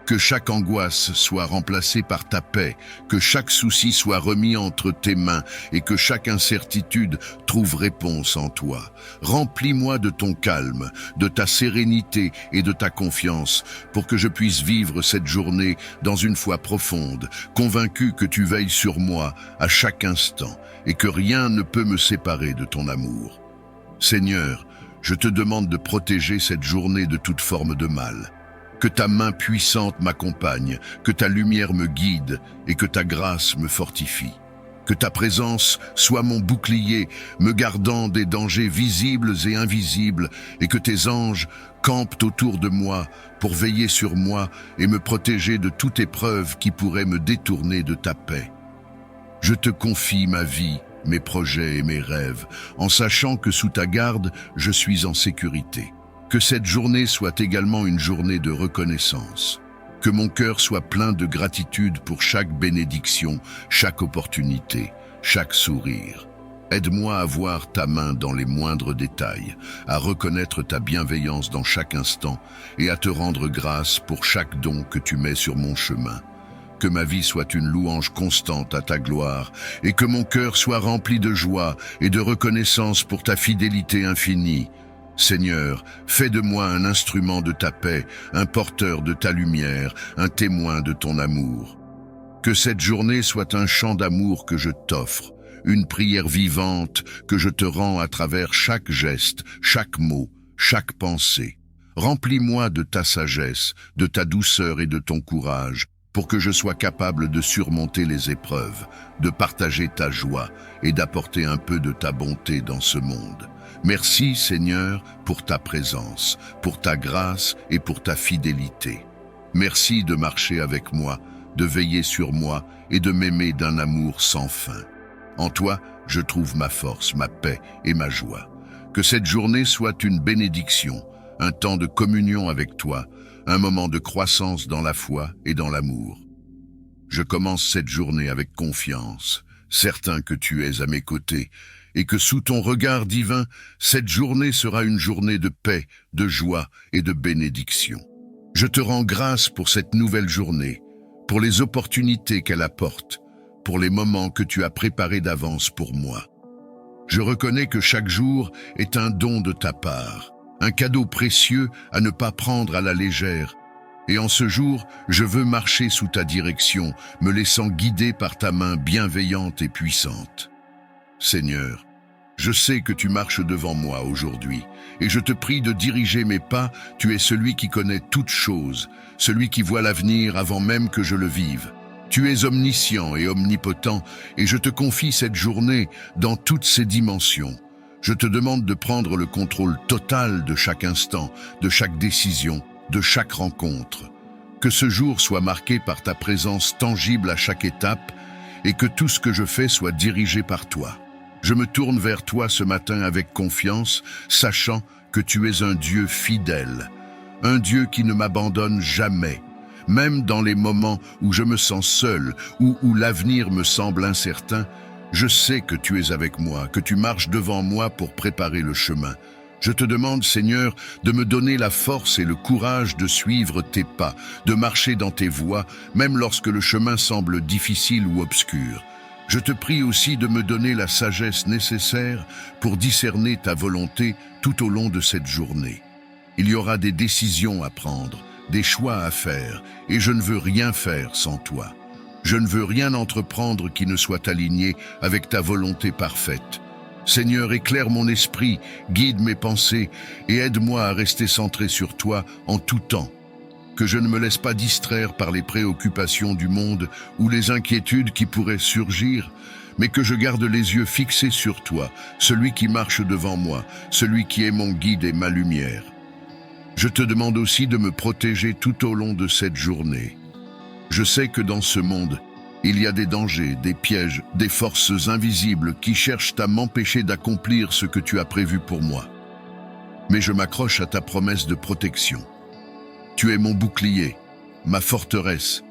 Que chaque angoisse soit remplacée par ta paix, que chaque souci soit remis entre tes mains et que chaque incertitude trouve réponse en toi. Remplis-moi de ton calme, de ta sérénité et de ta confiance pour que je puisse vivre cette journée dans une foi profonde, convaincu que tu veilles sur moi à chaque instant et que rien ne peut me séparer de ton amour. Seigneur, je te demande de protéger cette journée de toute forme de mal. Que ta main puissante m'accompagne, que ta lumière me guide et que ta grâce me fortifie. Que ta présence soit mon bouclier, me gardant des dangers visibles et invisibles, et que tes anges campent autour de moi pour veiller sur moi et me protéger de toute épreuve qui pourrait me détourner de ta paix. Je te confie ma vie, mes projets et mes rêves, en sachant que sous ta garde, je suis en sécurité. Que cette journée soit également une journée de reconnaissance. Que mon cœur soit plein de gratitude pour chaque bénédiction, chaque opportunité, chaque sourire. Aide-moi à voir ta main dans les moindres détails, à reconnaître ta bienveillance dans chaque instant et à te rendre grâce pour chaque don que tu mets sur mon chemin. Que ma vie soit une louange constante à ta gloire et que mon cœur soit rempli de joie et de reconnaissance pour ta fidélité infinie. Seigneur, fais de moi un instrument de ta paix, un porteur de ta lumière, un témoin de ton amour. Que cette journée soit un chant d'amour que je t'offre, une prière vivante que je te rends à travers chaque geste, chaque mot, chaque pensée. Remplis-moi de ta sagesse, de ta douceur et de ton courage, pour que je sois capable de surmonter les épreuves, de partager ta joie et d'apporter un peu de ta bonté dans ce monde. Merci Seigneur pour ta présence, pour ta grâce et pour ta fidélité. Merci de marcher avec moi, de veiller sur moi et de m'aimer d'un amour sans fin. En toi, je trouve ma force, ma paix et ma joie. Que cette journée soit une bénédiction, un temps de communion avec toi, un moment de croissance dans la foi et dans l'amour. Je commence cette journée avec confiance, certain que tu es à mes côtés, et que sous ton regard divin, cette journée sera une journée de paix, de joie et de bénédiction. Je te rends grâce pour cette nouvelle journée, pour les opportunités qu'elle apporte, pour les moments que tu as préparés d'avance pour moi. Je reconnais que chaque jour est un don de ta part, un cadeau précieux à ne pas prendre à la légère. Et en ce jour, je veux marcher sous ta direction, me laissant guider par ta main bienveillante et puissante. Seigneur, je sais que tu marches devant moi aujourd'hui, et je te prie de diriger mes pas. Tu es celui qui connaît toutes choses, celui qui voit l'avenir avant même que je le vive. Tu es omniscient et omnipotent, et je te confie cette journée dans toutes ses dimensions. Je te demande de prendre le contrôle total de chaque instant, de chaque décision, de chaque rencontre. Que ce jour soit marqué par ta présence tangible à chaque étape, et que tout ce que je fais soit dirigé par toi. Je me tourne vers toi ce matin avec confiance, sachant que tu es un Dieu fidèle, un Dieu qui ne m'abandonne jamais, même dans les moments où je me sens seul ou où l'avenir me semble incertain. Je sais que tu es avec moi, que tu marches devant moi pour préparer le chemin. Je te demande, Seigneur, de me donner la force et le courage de suivre tes pas, de marcher dans tes voies, même lorsque le chemin semble difficile ou obscur. Je te prie aussi de me donner la sagesse nécessaire pour discerner ta volonté tout au long de cette journée. Il y aura des décisions à prendre, des choix à faire, et je ne veux rien faire sans toi. Je ne veux rien entreprendre qui ne soit aligné avec ta volonté parfaite. Seigneur, éclaire mon esprit, guide mes pensées et aide-moi à rester centré sur toi en tout temps. Que je ne me laisse pas distraire par les préoccupations du monde ou les inquiétudes qui pourraient surgir, mais que je garde les yeux fixés sur toi, celui qui marche devant moi, celui qui est mon guide et ma lumière. Je te demande aussi de me protéger tout au long de cette journée. Je sais que dans ce monde, Il y a des dangers, des pièges, des forces invisibles qui cherchent à m'empêcher d'accomplir ce que tu as prévu pour moi. Mais je m'accroche à ta promesse de protection. Tu es mon bouclier, ma forteresse,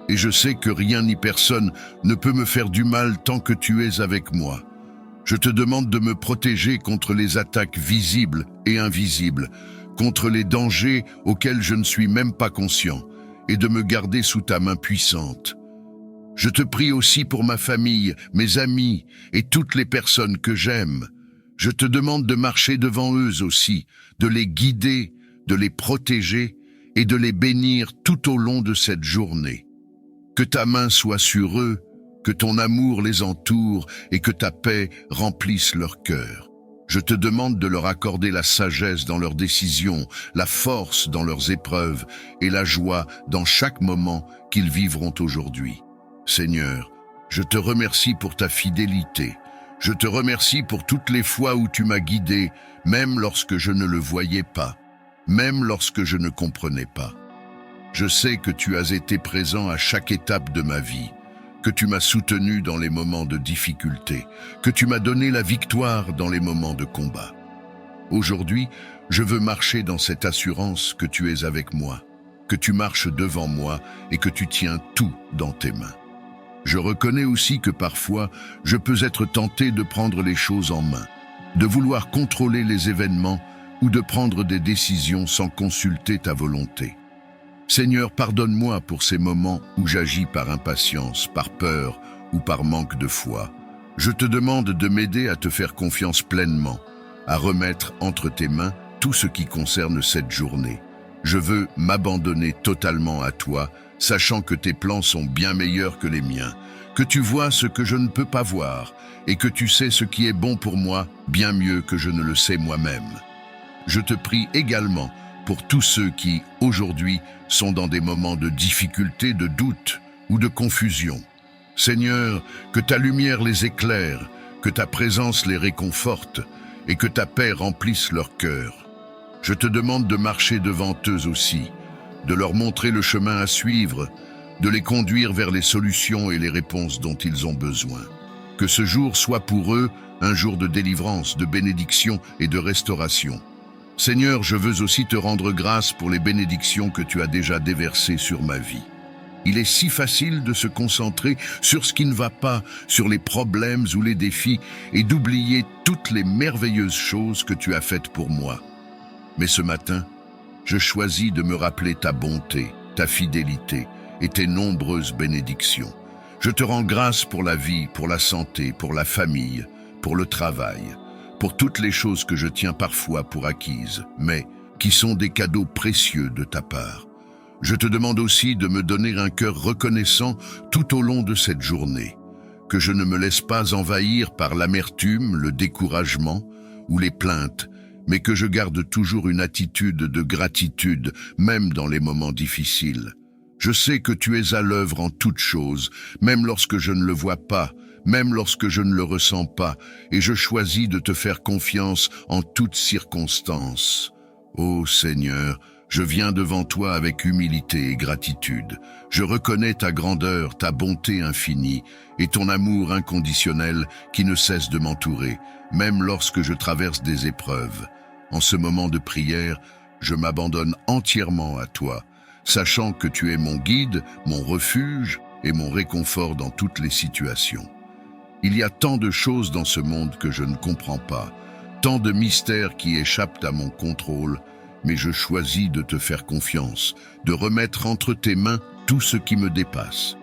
et je sais que rien ni personne ne peut me faire du mal tant que tu es avec moi. Je te demande de me protéger contre les attaques visibles et invisibles, contre les dangers auxquels je ne suis même pas conscient, et de me garder sous ta main puissante. Je te prie aussi pour ma famille, mes amis et toutes les personnes que j'aime. Je te demande de marcher devant eux aussi, de les guider, de les protéger et de les bénir tout au long de cette journée. Que ta main soit sur eux, que ton amour les entoure et que ta paix remplisse leur cœur. Je te demande de leur accorder la sagesse dans leurs décisions, la force dans leurs épreuves et la joie dans chaque moment qu'ils vivront aujourd'hui. Seigneur, je te remercie pour ta fidélité. Je te remercie pour toutes les fois où tu m'as guidé, même lorsque je ne le voyais pas, même lorsque je ne comprenais pas. Je sais que tu as été présent à chaque étape de ma vie, que tu m'as soutenu dans les moments de difficulté, que tu m'as donné la victoire dans les moments de combat. Aujourd'hui, je veux marcher dans cette assurance que tu es avec moi, que tu marches devant moi et que tu tiens tout dans tes mains. Je reconnais aussi que parfois, je peux être tenté de prendre les choses en main, de vouloir contrôler les événements ou de prendre des décisions sans consulter ta volonté. Seigneur, pardonne-moi pour ces moments où j'agis par impatience, par peur ou par manque de foi. Je te demande de m'aider à te faire confiance pleinement, à remettre entre tes mains tout ce qui concerne cette journée. Je veux m'abandonner totalement à toi, sachant que tes plans sont bien meilleurs que les miens, que tu vois ce que je ne peux pas voir et que tu sais ce qui est bon pour moi bien mieux que je ne le sais moi-même. Je te prie également pour tous ceux qui, aujourd'hui, sont dans des moments de difficulté, de doute ou de confusion. Seigneur, que ta lumière les éclaire, que ta présence les réconforte et que ta paix remplisse leur cœur. Je te demande de marcher devant eux aussi, de leur montrer le chemin à suivre, de les conduire vers les solutions et les réponses dont ils ont besoin. Que ce jour soit pour eux un jour de délivrance, de bénédiction et de restauration. Seigneur, je veux aussi te rendre grâce pour les bénédictions que tu as déjà déversées sur ma vie. Il est si facile de se concentrer sur ce qui ne va pas, sur les problèmes ou les défis, et d'oublier toutes les merveilleuses choses que tu as faites pour moi. Mais ce matin, je choisis de me rappeler ta bonté, ta fidélité et tes nombreuses bénédictions. Je te rends grâce pour la vie, pour la santé, pour la famille, pour le travail, pour toutes les choses que je tiens parfois pour acquises, mais qui sont des cadeaux précieux de ta part. Je te demande aussi de me donner un cœur reconnaissant tout au long de cette journée, que je ne me laisse pas envahir par l'amertume, le découragement ou les plaintes, mais que je garde toujours une attitude de gratitude, même dans les moments difficiles. Je sais que tu es à l'œuvre en toutes choses, même lorsque je ne le vois pas, même lorsque je ne le ressens pas, et je choisis de te faire confiance en toutes circonstances. Ô Seigneur, je viens devant toi avec humilité et gratitude. Je reconnais ta grandeur, ta bonté infinie et ton amour inconditionnel qui ne cesse de m'entourer, même lorsque je traverse des épreuves. En ce moment de prière, je m'abandonne entièrement à toi, sachant que tu es mon guide, mon refuge et mon réconfort dans toutes les situations. Il y a tant de choses dans ce monde que je ne comprends pas, tant de mystères qui échappent à mon contrôle, mais je choisis de te faire confiance, de remettre entre tes mains tout ce qui me dépasse.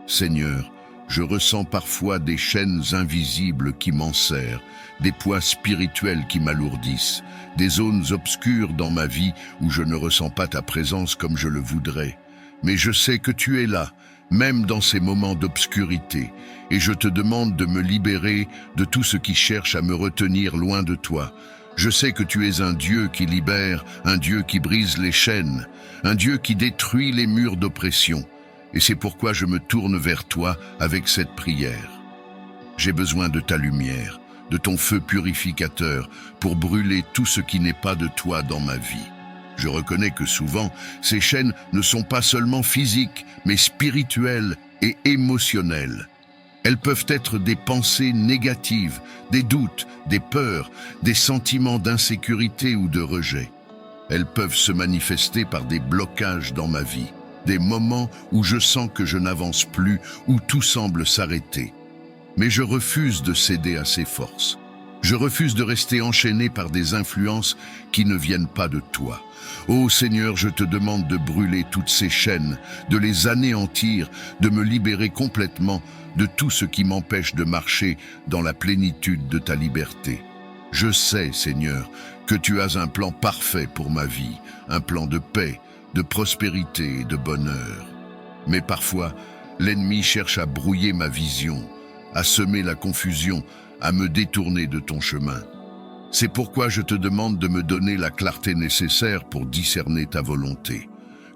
Seigneur, je ressens parfois des chaînes invisibles qui m'enserrent, des poids spirituels qui m'alourdissent, des zones obscures dans ma vie où je ne ressens pas ta présence comme je le voudrais. Mais je sais que tu es là, même dans ces moments d'obscurité, et je te demande de me libérer de tout ce qui cherche à me retenir loin de toi. Je sais que tu es un Dieu qui libère, un Dieu qui brise les chaînes, un Dieu qui détruit les murs d'oppression. Et c'est pourquoi je me tourne vers toi avec cette prière. J'ai besoin de ta lumière, de ton feu purificateur, pour brûler tout ce qui n'est pas de toi dans ma vie. Je reconnais que souvent, ces chaînes ne sont pas seulement physiques, mais spirituelles et émotionnelles. Elles peuvent être des pensées négatives, des doutes, des peurs, des sentiments d'insécurité ou de rejet. Elles peuvent se manifester par des blocages dans ma vie, des moments où je sens que je n'avance plus, où tout semble s'arrêter. Mais je refuse de céder à ces forces. Je refuse de rester enchaîné par des influences qui ne viennent pas de toi. Ô Seigneur, je te demande de brûler toutes ces chaînes, de les anéantir, de me libérer complètement de tout ce qui m'empêche de marcher dans la plénitude de ta liberté. Je sais, Seigneur, que tu as un plan parfait pour ma vie, un plan de paix, de prospérité et de bonheur. Mais parfois, l'ennemi cherche à brouiller ma vision, à semer la confusion, à me détourner de ton chemin. C'est pourquoi je te demande de me donner la clarté nécessaire pour discerner ta volonté,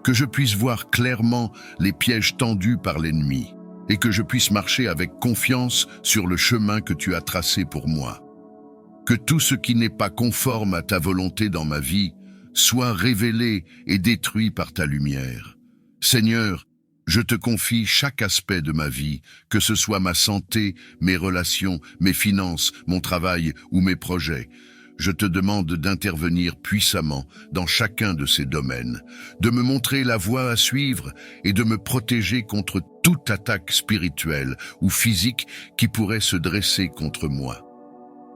que je puisse voir clairement les pièges tendus par l'ennemi et que je puisse marcher avec confiance sur le chemin que tu as tracé pour moi. Que tout ce qui n'est pas conforme à ta volonté dans ma vie soit révélé et détruit par ta lumière. Seigneur, je te confie chaque aspect de ma vie, que ce soit ma santé, mes relations, mes finances, mon travail ou mes projets. Je te demande d'intervenir puissamment dans chacun de ces domaines, de me montrer la voie à suivre et de me protéger contre toute attaque spirituelle ou physique qui pourrait se dresser contre moi.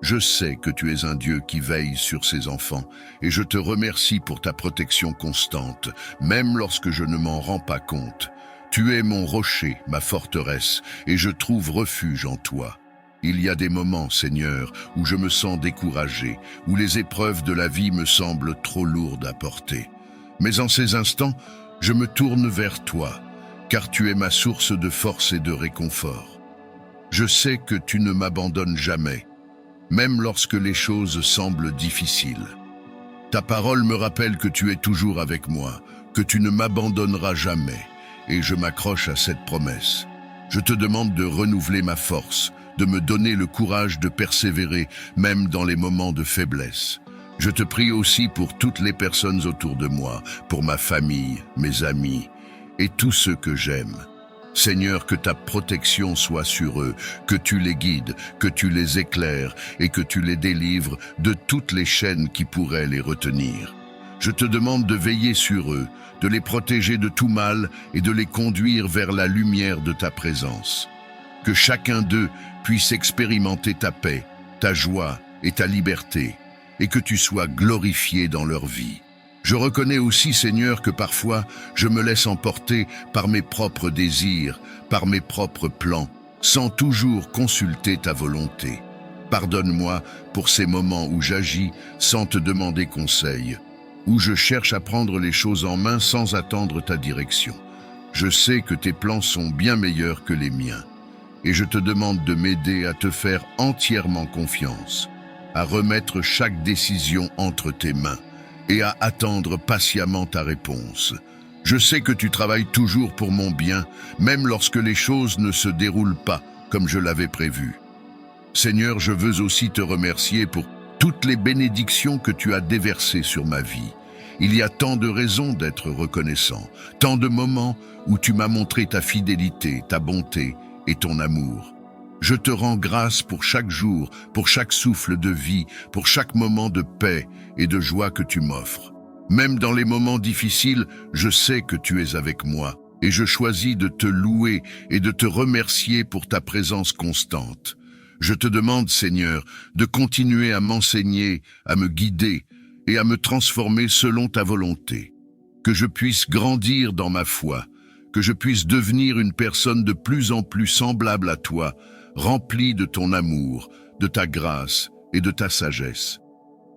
Je sais que tu es un Dieu qui veille sur ses enfants et je te remercie pour ta protection constante, même lorsque je ne m'en rends pas compte. Tu es mon rocher, ma forteresse, et je trouve refuge en toi. Il y a des moments, Seigneur, où je me sens découragé, où les épreuves de la vie me semblent trop lourdes à porter. Mais en ces instants, je me tourne vers toi, car tu es ma source de force et de réconfort. Je sais que tu ne m'abandonnes jamais, même lorsque les choses semblent difficiles. Ta parole me rappelle que tu es toujours avec moi, que tu ne m'abandonneras jamais. Et je m'accroche à cette promesse. Je te demande de renouveler ma force, de me donner le courage de persévérer, même dans les moments de faiblesse. Je te prie aussi pour toutes les personnes autour de moi, pour ma famille, mes amis et tous ceux que j'aime. Seigneur, que ta protection soit sur eux, que tu les guides, que tu les éclaires et que tu les délivres de toutes les chaînes qui pourraient les retenir. Je te demande de veiller sur eux, de les protéger de tout mal et de les conduire vers la lumière de ta présence. Que chacun d'eux puisse expérimenter ta paix, ta joie et ta liberté, et que tu sois glorifié dans leur vie. Je reconnais aussi, Seigneur, que parfois je me laisse emporter par mes propres désirs, par mes propres plans, sans toujours consulter ta volonté. Pardonne-moi pour ces moments où j'agis sans te demander conseil, où je cherche à prendre les choses en main sans attendre ta direction. Je sais que tes plans sont bien meilleurs que les miens, et je te demande de m'aider à te faire entièrement confiance, à remettre chaque décision entre tes mains et à attendre patiemment ta réponse. Je sais que tu travailles toujours pour mon bien, même lorsque les choses ne se déroulent pas comme je l'avais prévu. Seigneur, je veux aussi te remercier pour toutes les bénédictions que tu as déversées sur ma vie. Il y a tant de raisons d'être reconnaissant, tant de moments où tu m'as montré ta fidélité, ta bonté et ton amour. Je te rends grâce pour chaque jour, pour chaque souffle de vie, pour chaque moment de paix et de joie que tu m'offres. Même dans les moments difficiles, je sais que tu es avec moi et je choisis de te louer et de te remercier pour ta présence constante. Je te demande, Seigneur, de continuer à m'enseigner, à me guider et à me transformer selon ta volonté. Que je puisse grandir dans ma foi, que je puisse devenir une personne de plus en plus semblable à toi, remplie de ton amour, de ta grâce et de ta sagesse.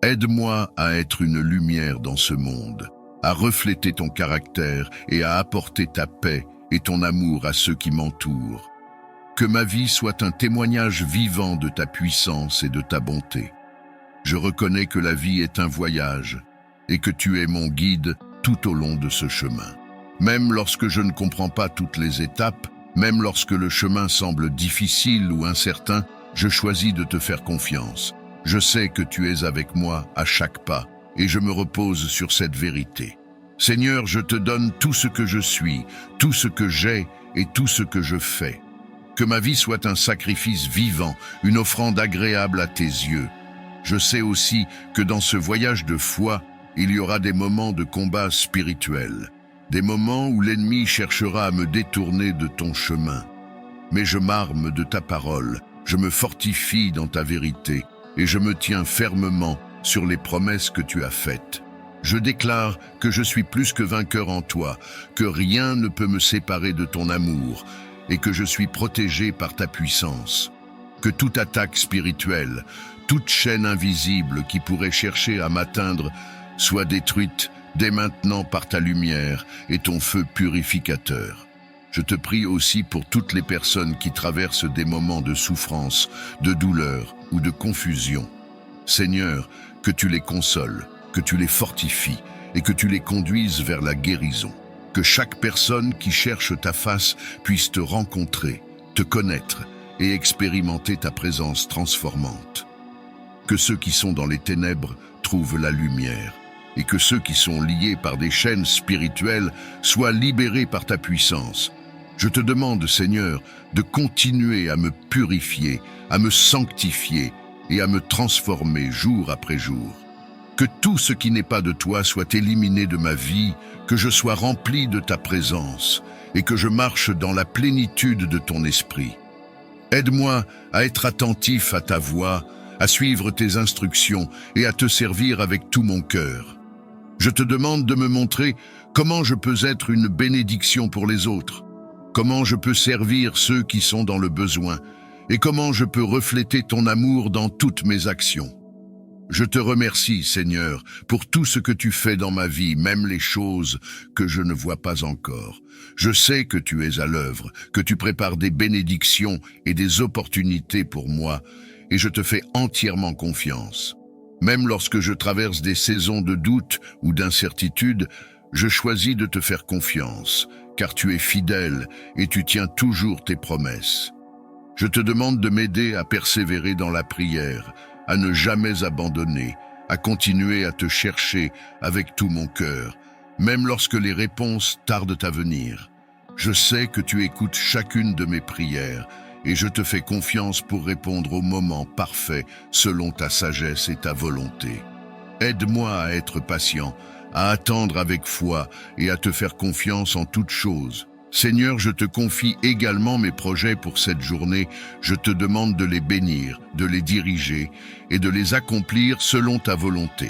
Aide-moi à être une lumière dans ce monde, à refléter ton caractère et à apporter ta paix et ton amour à ceux qui m'entourent. Que ma vie soit un témoignage vivant de ta puissance et de ta bonté. Je reconnais que la vie est un voyage et que tu es mon guide tout au long de ce chemin. Même lorsque je ne comprends pas toutes les étapes, même lorsque le chemin semble difficile ou incertain, je choisis de te faire confiance. Je sais que tu es avec moi à chaque pas et je me repose sur cette vérité. Seigneur, je te donne tout ce que je suis, tout ce que j'ai et tout ce que je fais. Que ma vie soit un sacrifice vivant, une offrande agréable à tes yeux. Je sais aussi que dans ce voyage de foi, il y aura des moments de combat spirituel, des moments où l'ennemi cherchera à me détourner de ton chemin. Mais je m'arme de ta parole, je me fortifie dans ta vérité et je me tiens fermement sur les promesses que tu as faites. Je déclare que je suis plus que vainqueur en toi, que rien ne peut me séparer de ton amour et que je suis protégé par ta puissance. Que toute attaque spirituelle, toute chaîne invisible qui pourrait chercher à m'atteindre soit détruite dès maintenant par ta lumière et ton feu purificateur. Je te prie aussi pour toutes les personnes qui traversent des moments de souffrance, de douleur ou de confusion. Seigneur, que tu les consoles, que tu les fortifies et que tu les conduises vers la guérison. Que chaque personne qui cherche ta face puisse te rencontrer, te connaître et expérimenter ta présence transformante. Que ceux qui sont dans les ténèbres trouvent la lumière et que ceux qui sont liés par des chaînes spirituelles soient libérés par ta puissance. Je te demande, Seigneur, de continuer à me purifier, à me sanctifier et à me transformer jour après jour. Que tout ce qui n'est pas de toi soit éliminé de ma vie, que je sois rempli de ta présence et que je marche dans la plénitude de ton esprit. Aide-moi à être attentif à ta voix, à suivre tes instructions et à te servir avec tout mon cœur. Je te demande de me montrer comment je peux être une bénédiction pour les autres, comment je peux servir ceux qui sont dans le besoin et comment je peux refléter ton amour dans toutes mes actions. Je te remercie, Seigneur, pour tout ce que tu fais dans ma vie, même les choses que je ne vois pas encore. Je sais que tu es à l'œuvre, que tu prépares des bénédictions et des opportunités pour moi, et je te fais entièrement confiance. Même lorsque je traverse des saisons de doute ou d'incertitude, je choisis de te faire confiance, car tu es fidèle et tu tiens toujours tes promesses. Je te demande de m'aider à persévérer dans la prière, à ne jamais abandonner, à continuer à te chercher avec tout mon cœur, même lorsque les réponses tardent à venir. Je sais que tu écoutes chacune de mes prières et je te fais confiance pour répondre au moment parfait selon ta sagesse et ta volonté. Aide-moi à être patient, à attendre avec foi et à te faire confiance en toutes choses. Seigneur, je te confie également mes projets pour cette journée. Je te demande de les bénir, de les diriger et de les accomplir selon ta volonté.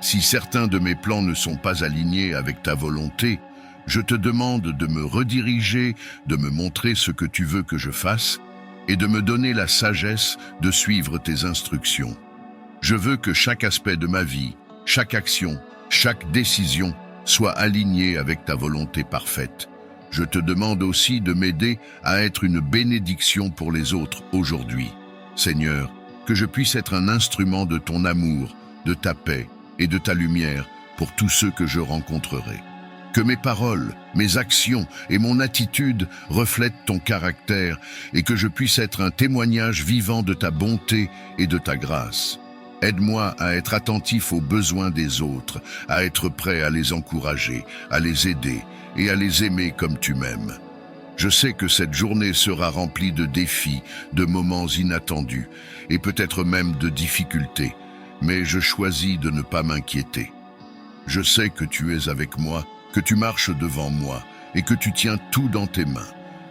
Si certains de mes plans ne sont pas alignés avec ta volonté, je te demande de me rediriger, de me montrer ce que tu veux que je fasse et de me donner la sagesse de suivre tes instructions. Je veux que chaque aspect de ma vie, chaque action, chaque décision soit aligné avec ta volonté parfaite. Je te demande aussi de m'aider à être une bénédiction pour les autres aujourd'hui. Seigneur, que je puisse être un instrument de ton amour, de ta paix et de ta lumière pour tous ceux que je rencontrerai. Que mes paroles, mes actions et mon attitude reflètent ton caractère et que je puisse être un témoignage vivant de ta bonté et de ta grâce. Aide-moi à être attentif aux besoins des autres, à être prêt à les encourager, à les aider et à les aimer comme tu m'aimes. Je sais que cette journée sera remplie de défis, de moments inattendus et peut-être même de difficultés, mais je choisis de ne pas m'inquiéter. Je sais que tu es avec moi, que tu marches devant moi et que tu tiens tout dans tes mains.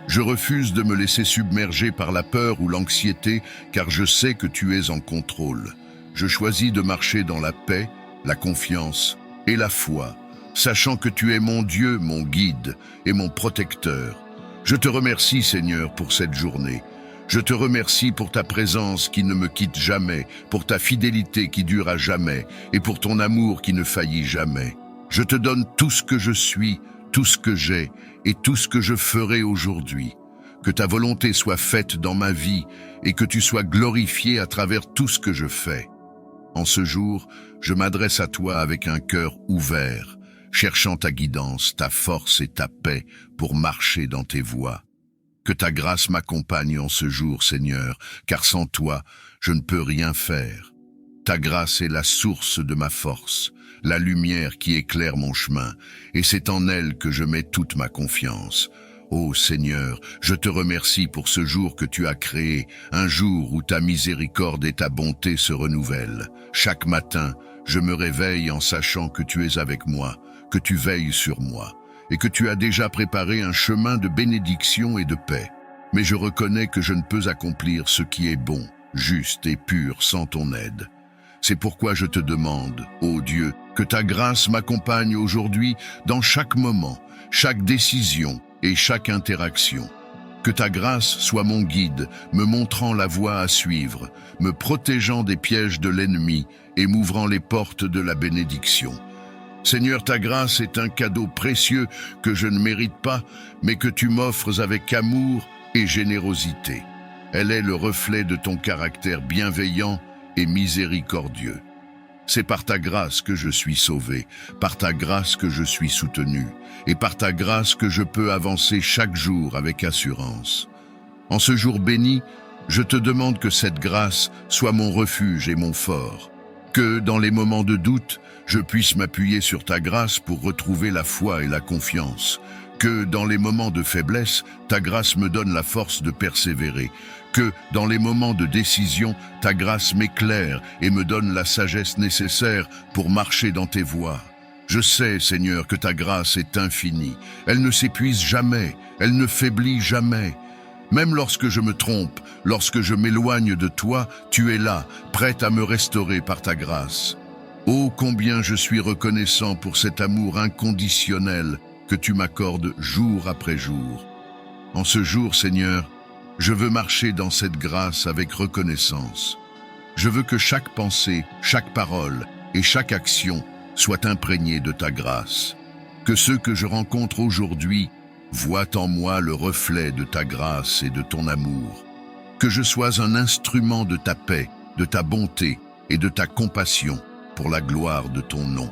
Je refuse de me laisser submerger par la peur ou l'anxiété car je sais que tu es en contrôle. Je choisis de marcher dans la paix, la confiance et la foi, sachant que tu es mon Dieu, mon guide et mon protecteur. Je te remercie, Seigneur, pour cette journée. Je te remercie pour ta présence qui ne me quitte jamais, pour ta fidélité qui dure à jamais et pour ton amour qui ne faillit jamais. Je te donne tout ce que je suis, tout ce que j'ai et tout ce que je ferai aujourd'hui. Que ta volonté soit faite dans ma vie et que tu sois glorifié à travers tout ce que je fais. En ce jour, je m'adresse à toi avec un cœur ouvert, cherchant ta guidance, ta force et ta paix pour marcher dans tes voies. Que ta grâce m'accompagne en ce jour, Seigneur, car sans toi, je ne peux rien faire. Ta grâce est la source de ma force, la lumière qui éclaire mon chemin, et c'est en elle que je mets toute ma confiance. Ô Seigneur, je te remercie pour ce jour que tu as créé, un jour où ta miséricorde et ta bonté se renouvellent. Chaque matin, je me réveille en sachant que tu es avec moi, que tu veilles sur moi, et que tu as déjà préparé un chemin de bénédiction et de paix. Mais je reconnais que je ne peux accomplir ce qui est bon, juste et pur sans ton aide. C'est pourquoi je te demande, ô Dieu, que ta grâce m'accompagne aujourd'hui dans chaque moment, chaque décision et chaque interaction. Que ta grâce soit mon guide, me montrant la voie à suivre, me protégeant des pièges de l'ennemi et m'ouvrant les portes de la bénédiction. Seigneur, ta grâce est un cadeau précieux que je ne mérite pas, mais que tu m'offres avec amour et générosité. Elle est le reflet de ton caractère bienveillant et miséricordieux. C'est par ta grâce que je suis sauvé, par ta grâce que je suis soutenu, et par ta grâce que je peux avancer chaque jour avec assurance. En ce jour béni, je te demande que cette grâce soit mon refuge et mon fort, que dans les moments de doute, je puisse m'appuyer sur ta grâce pour retrouver la foi et la confiance, que dans les moments de faiblesse, ta grâce me donne la force de persévérer, que dans les moments de décision, ta grâce m'éclaire et me donne la sagesse nécessaire pour marcher dans tes voies. Je sais, Seigneur, que ta grâce est infinie. Elle ne s'épuise jamais, elle ne faiblit jamais. Même lorsque je me trompe, lorsque je m'éloigne de toi, tu es là, prête à me restaurer par ta grâce. Oh, combien je suis reconnaissant pour cet amour inconditionnel que tu m'accordes jour après jour. En ce jour, Seigneur, je veux marcher dans cette grâce avec reconnaissance. Je veux que chaque pensée, chaque parole et chaque action soient imprégnées de ta grâce. Que ceux que je rencontre aujourd'hui voient en moi le reflet de ta grâce et de ton amour. Que je sois un instrument de ta paix, de ta bonté et de ta compassion pour la gloire de ton nom.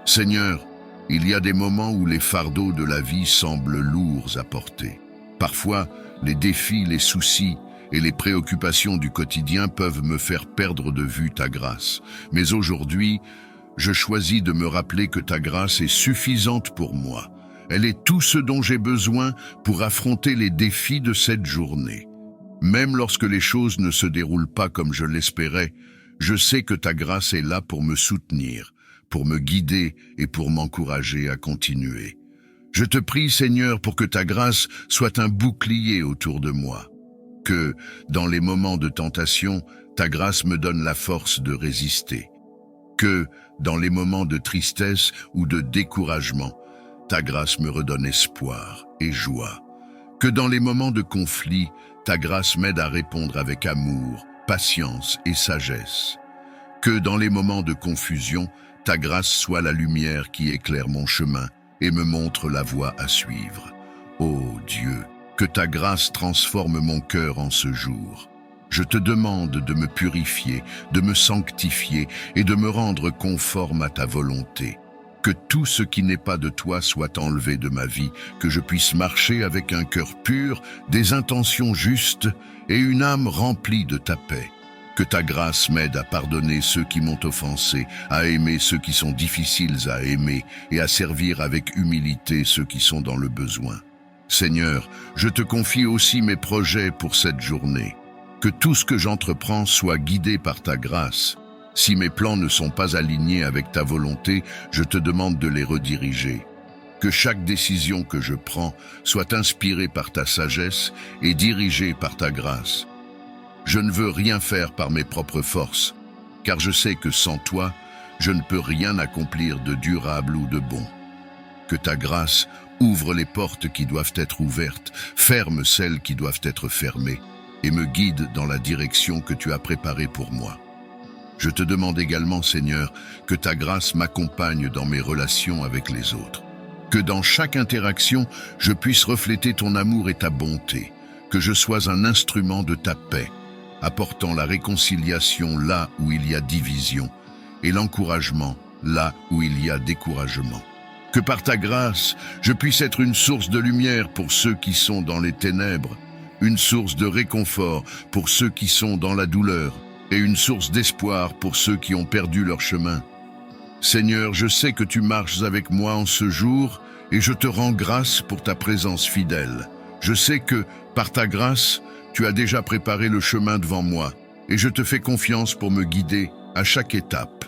Seigneur, il y a des moments où les fardeaux de la vie semblent lourds à porter. Parfois, les défis, les soucis et les préoccupations du quotidien peuvent me faire perdre de vue ta grâce. Mais aujourd'hui, je choisis de me rappeler que ta grâce est suffisante pour moi. Elle est tout ce dont j'ai besoin pour affronter les défis de cette journée. Même lorsque les choses ne se déroulent pas comme je l'espérais, je sais que ta grâce est là pour me soutenir, pour me guider et pour m'encourager à continuer. Je te prie, Seigneur, pour que ta grâce soit un bouclier autour de moi. Que, dans les moments de tentation, ta grâce me donne la force de résister. Que, dans les moments de tristesse ou de découragement, ta grâce me redonne espoir et joie. Que dans les moments de conflit, ta grâce m'aide à répondre avec amour, patience et sagesse. Que dans les moments de confusion, ta grâce soit la lumière qui éclaire mon chemin et me montre la voie à suivre. Ô Dieu, que ta grâce transforme mon cœur en ce jour. Je te demande de me purifier, de me sanctifier et de me rendre conforme à ta volonté. Que tout ce qui n'est pas de toi soit enlevé de ma vie, que je puisse marcher avec un cœur pur, des intentions justes et une âme remplie de ta paix. Que ta grâce m'aide à pardonner ceux qui m'ont offensé, à aimer ceux qui sont difficiles à aimer et à servir avec humilité ceux qui sont dans le besoin. Seigneur, je te confie aussi mes projets pour cette journée. Que tout ce que j'entreprends soit guidé par ta grâce. Si mes plans ne sont pas alignés avec ta volonté, je te demande de les rediriger. Que chaque décision que je prends soit inspirée par ta sagesse et dirigée par ta grâce. Je ne veux rien faire par mes propres forces, car je sais que sans toi, je ne peux rien accomplir de durable ou de bon. Que ta grâce ouvre les portes qui doivent être ouvertes, ferme celles qui doivent être fermées, et me guide dans la direction que tu as préparée pour moi. Je te demande également, Seigneur, que ta grâce m'accompagne dans mes relations avec les autres. Que dans chaque interaction, je puisse refléter ton amour et ta bonté, que je sois un instrument de ta paix, apportant la réconciliation là où il y a division et l'encouragement là où il y a découragement. Que par ta grâce, je puisse être une source de lumière pour ceux qui sont dans les ténèbres, une source de réconfort pour ceux qui sont dans la douleur et une source d'espoir pour ceux qui ont perdu leur chemin. Seigneur, je sais que tu marches avec moi en ce jour et je te rends grâce pour ta présence fidèle. Je sais que, par ta grâce, tu as déjà préparé le chemin devant moi, et je te fais confiance pour me guider à chaque étape.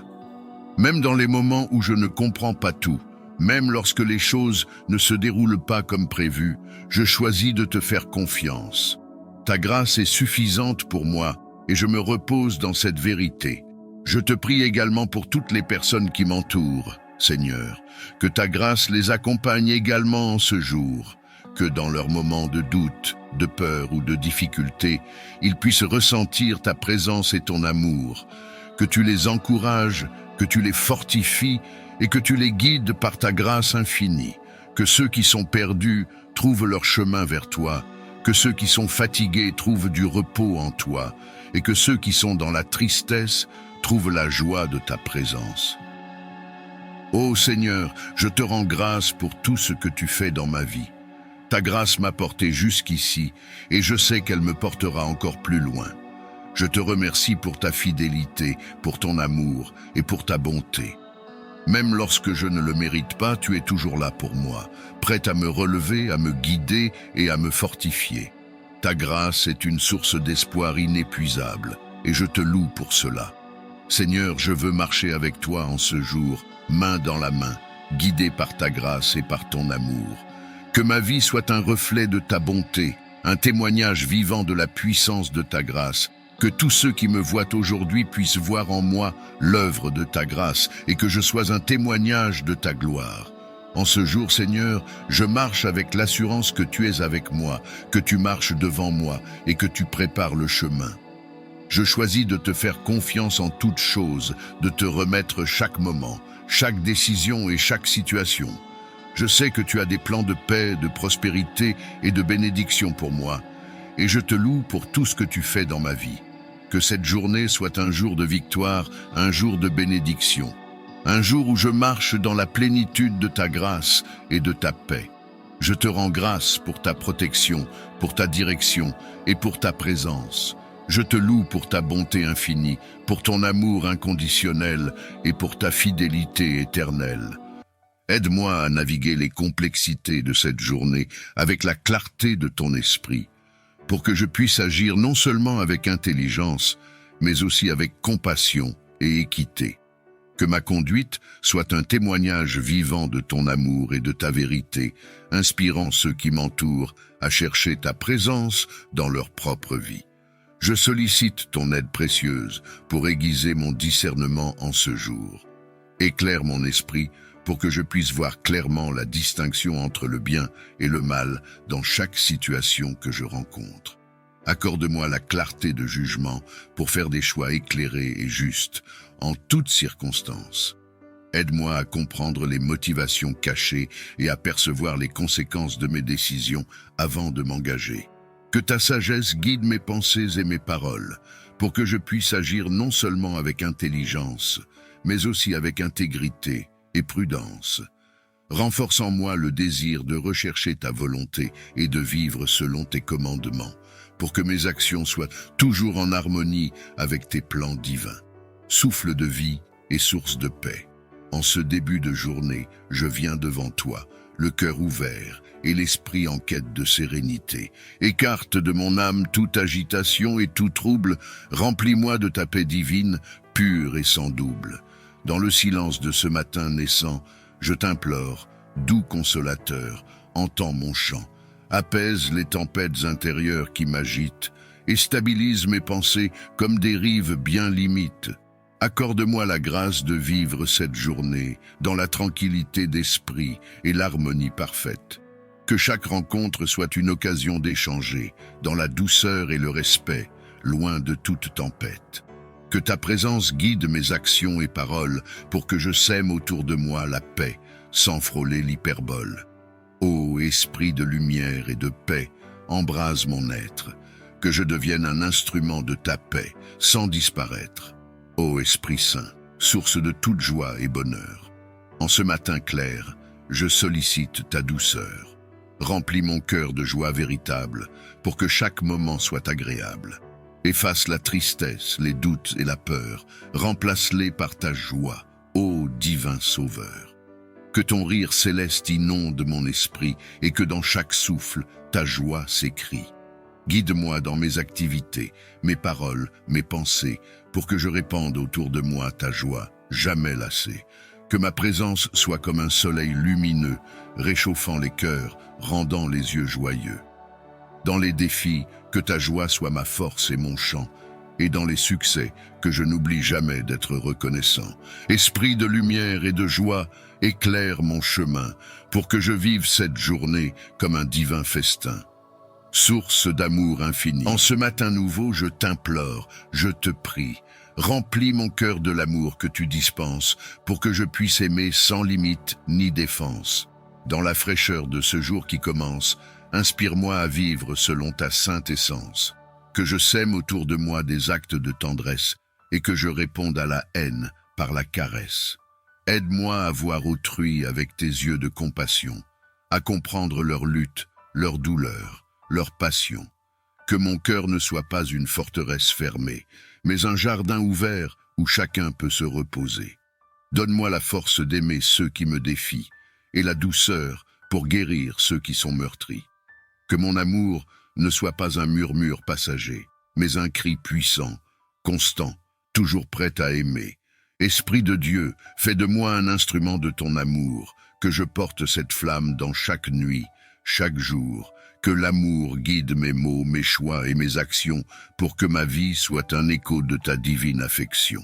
Même dans les moments où je ne comprends pas tout, même lorsque les choses ne se déroulent pas comme prévu, je choisis de te faire confiance. Ta grâce est suffisante pour moi et je me repose dans cette vérité. Je te prie également pour toutes les personnes qui m'entourent, Seigneur, que ta grâce les accompagne également en ce jour, que dans leurs moments de doute, de peur ou de difficulté, ils puissent ressentir ta présence et ton amour, que tu les encourages, que tu les fortifies et que tu les guides par ta grâce infinie, que ceux qui sont perdus trouvent leur chemin vers toi, que ceux qui sont fatigués trouvent du repos en toi, et que ceux qui sont dans la tristesse trouvent la joie de ta présence. Ô Seigneur, je te rends grâce pour tout ce que tu fais dans ma vie. Ta grâce m'a porté jusqu'ici, et je sais qu'elle me portera encore plus loin. Je te remercie pour ta fidélité, pour ton amour et pour ta bonté. Même lorsque je ne le mérite pas, tu es toujours là pour moi, prête à me relever, à me guider et à me fortifier. Ta grâce est une source d'espoir inépuisable, et je te loue pour cela. Seigneur, je veux marcher avec toi en ce jour, main dans la main, guidé par ta grâce et par ton amour. Que ma vie soit un reflet de ta bonté, un témoignage vivant de la puissance de ta grâce. Que tous ceux qui me voient aujourd'hui puissent voir en moi l'œuvre de ta grâce et que je sois un témoignage de ta gloire. En ce jour, Seigneur, je marche avec l'assurance que tu es avec moi, que tu marches devant moi et que tu prépares le chemin. Je choisis de te faire confiance en toutes choses, de te remettre chaque moment, chaque décision et chaque situation. Je sais que tu as des plans de paix, de prospérité et de bénédiction pour moi, et je te loue pour tout ce que tu fais dans ma vie. Que cette journée soit un jour de victoire, un jour de bénédiction, un jour où je marche dans la plénitude de ta grâce et de ta paix. Je te rends grâce pour ta protection, pour ta direction et pour ta présence. Je te loue pour ta bonté infinie, pour ton amour inconditionnel et pour ta fidélité éternelle. Aide-moi à naviguer les complexités de cette journée avec la clarté de ton esprit, pour que je puisse agir non seulement avec intelligence, mais aussi avec compassion et équité. Que ma conduite soit un témoignage vivant de ton amour et de ta vérité, inspirant ceux qui m'entourent à chercher ta présence dans leur propre vie. Je sollicite ton aide précieuse pour aiguiser mon discernement en ce jour. Éclaire mon esprit pour que je puisse voir clairement la distinction entre le bien et le mal dans chaque situation que je rencontre. Accorde-moi la clarté de jugement pour faire des choix éclairés et justes en toutes circonstances. Aide-moi à comprendre les motivations cachées et à percevoir les conséquences de mes décisions avant de m'engager. Que ta sagesse guide mes pensées et mes paroles, pour que je puisse agir non seulement avec intelligence, mais aussi avec intégrité et prudence. Renforce en moi le désir de rechercher ta volonté et de vivre selon tes commandements, pour que mes actions soient toujours en harmonie avec tes plans divins. Souffle de vie et source de paix. En ce début de journée, je viens devant toi, le cœur ouvert et l'esprit en quête de sérénité. Écarte de mon âme toute agitation et tout trouble, remplis-moi de ta paix divine, pure et sans double. Dans le silence de ce matin naissant, je t'implore, doux consolateur, entends mon chant, apaise les tempêtes intérieures qui m'agitent et stabilise mes pensées comme des rives bien limites. Accorde-moi la grâce de vivre cette journée dans la tranquillité d'esprit et l'harmonie parfaite. Que chaque rencontre soit une occasion d'échanger dans la douceur et le respect, loin de toute tempête. Que ta présence guide mes actions et paroles pour que je sème autour de moi la paix, sans frôler l'hyperbole. Ô esprit de lumière et de paix, embrase mon être, que je devienne un instrument de ta paix, sans disparaître. Ô Esprit Saint, source de toute joie et bonheur, en ce matin clair, je sollicite ta douceur. Remplis mon cœur de joie véritable, pour que chaque moment soit agréable. Efface la tristesse, les doutes et la peur, remplace-les par ta joie, ô divin Sauveur. Que ton rire céleste inonde mon esprit et que dans chaque souffle, ta joie s'écrie. Guide-moi dans mes activités, mes paroles, mes pensées, pour que je répande autour de moi ta joie, jamais lassée. Que ma présence soit comme un soleil lumineux, réchauffant les cœurs, rendant les yeux joyeux. Dans les défis, que ta joie soit ma force et mon chant, et dans les succès, que je n'oublie jamais d'être reconnaissant. Esprit de lumière et de joie, éclaire mon chemin, pour que je vive cette journée comme un divin festin. Source d'amour infini. En ce matin nouveau, je t'implore, je te prie, remplis mon cœur de l'amour que tu dispenses, pour que je puisse aimer sans limite ni défense. Dans la fraîcheur de ce jour qui commence, inspire-moi à vivre selon ta sainte essence. Que je sème autour de moi des actes de tendresse, et que je réponde à la haine par la caresse. Aide-moi à voir autrui avec tes yeux de compassion, à comprendre leur lutte, leur douleur, leur passion. Que mon cœur ne soit pas une forteresse fermée, mais un jardin ouvert où chacun peut se reposer. Donne-moi la force d'aimer ceux qui me défient, et la douceur pour guérir ceux qui sont meurtris. Que mon amour ne soit pas un murmure passager, mais un cri puissant, constant, toujours prêt à aimer. Esprit de Dieu, fais de moi un instrument de ton amour, que je porte cette flamme dans chaque nuit, chaque jour, que l'amour guide mes mots, mes choix et mes actions, pour que ma vie soit un écho de ta divine affection.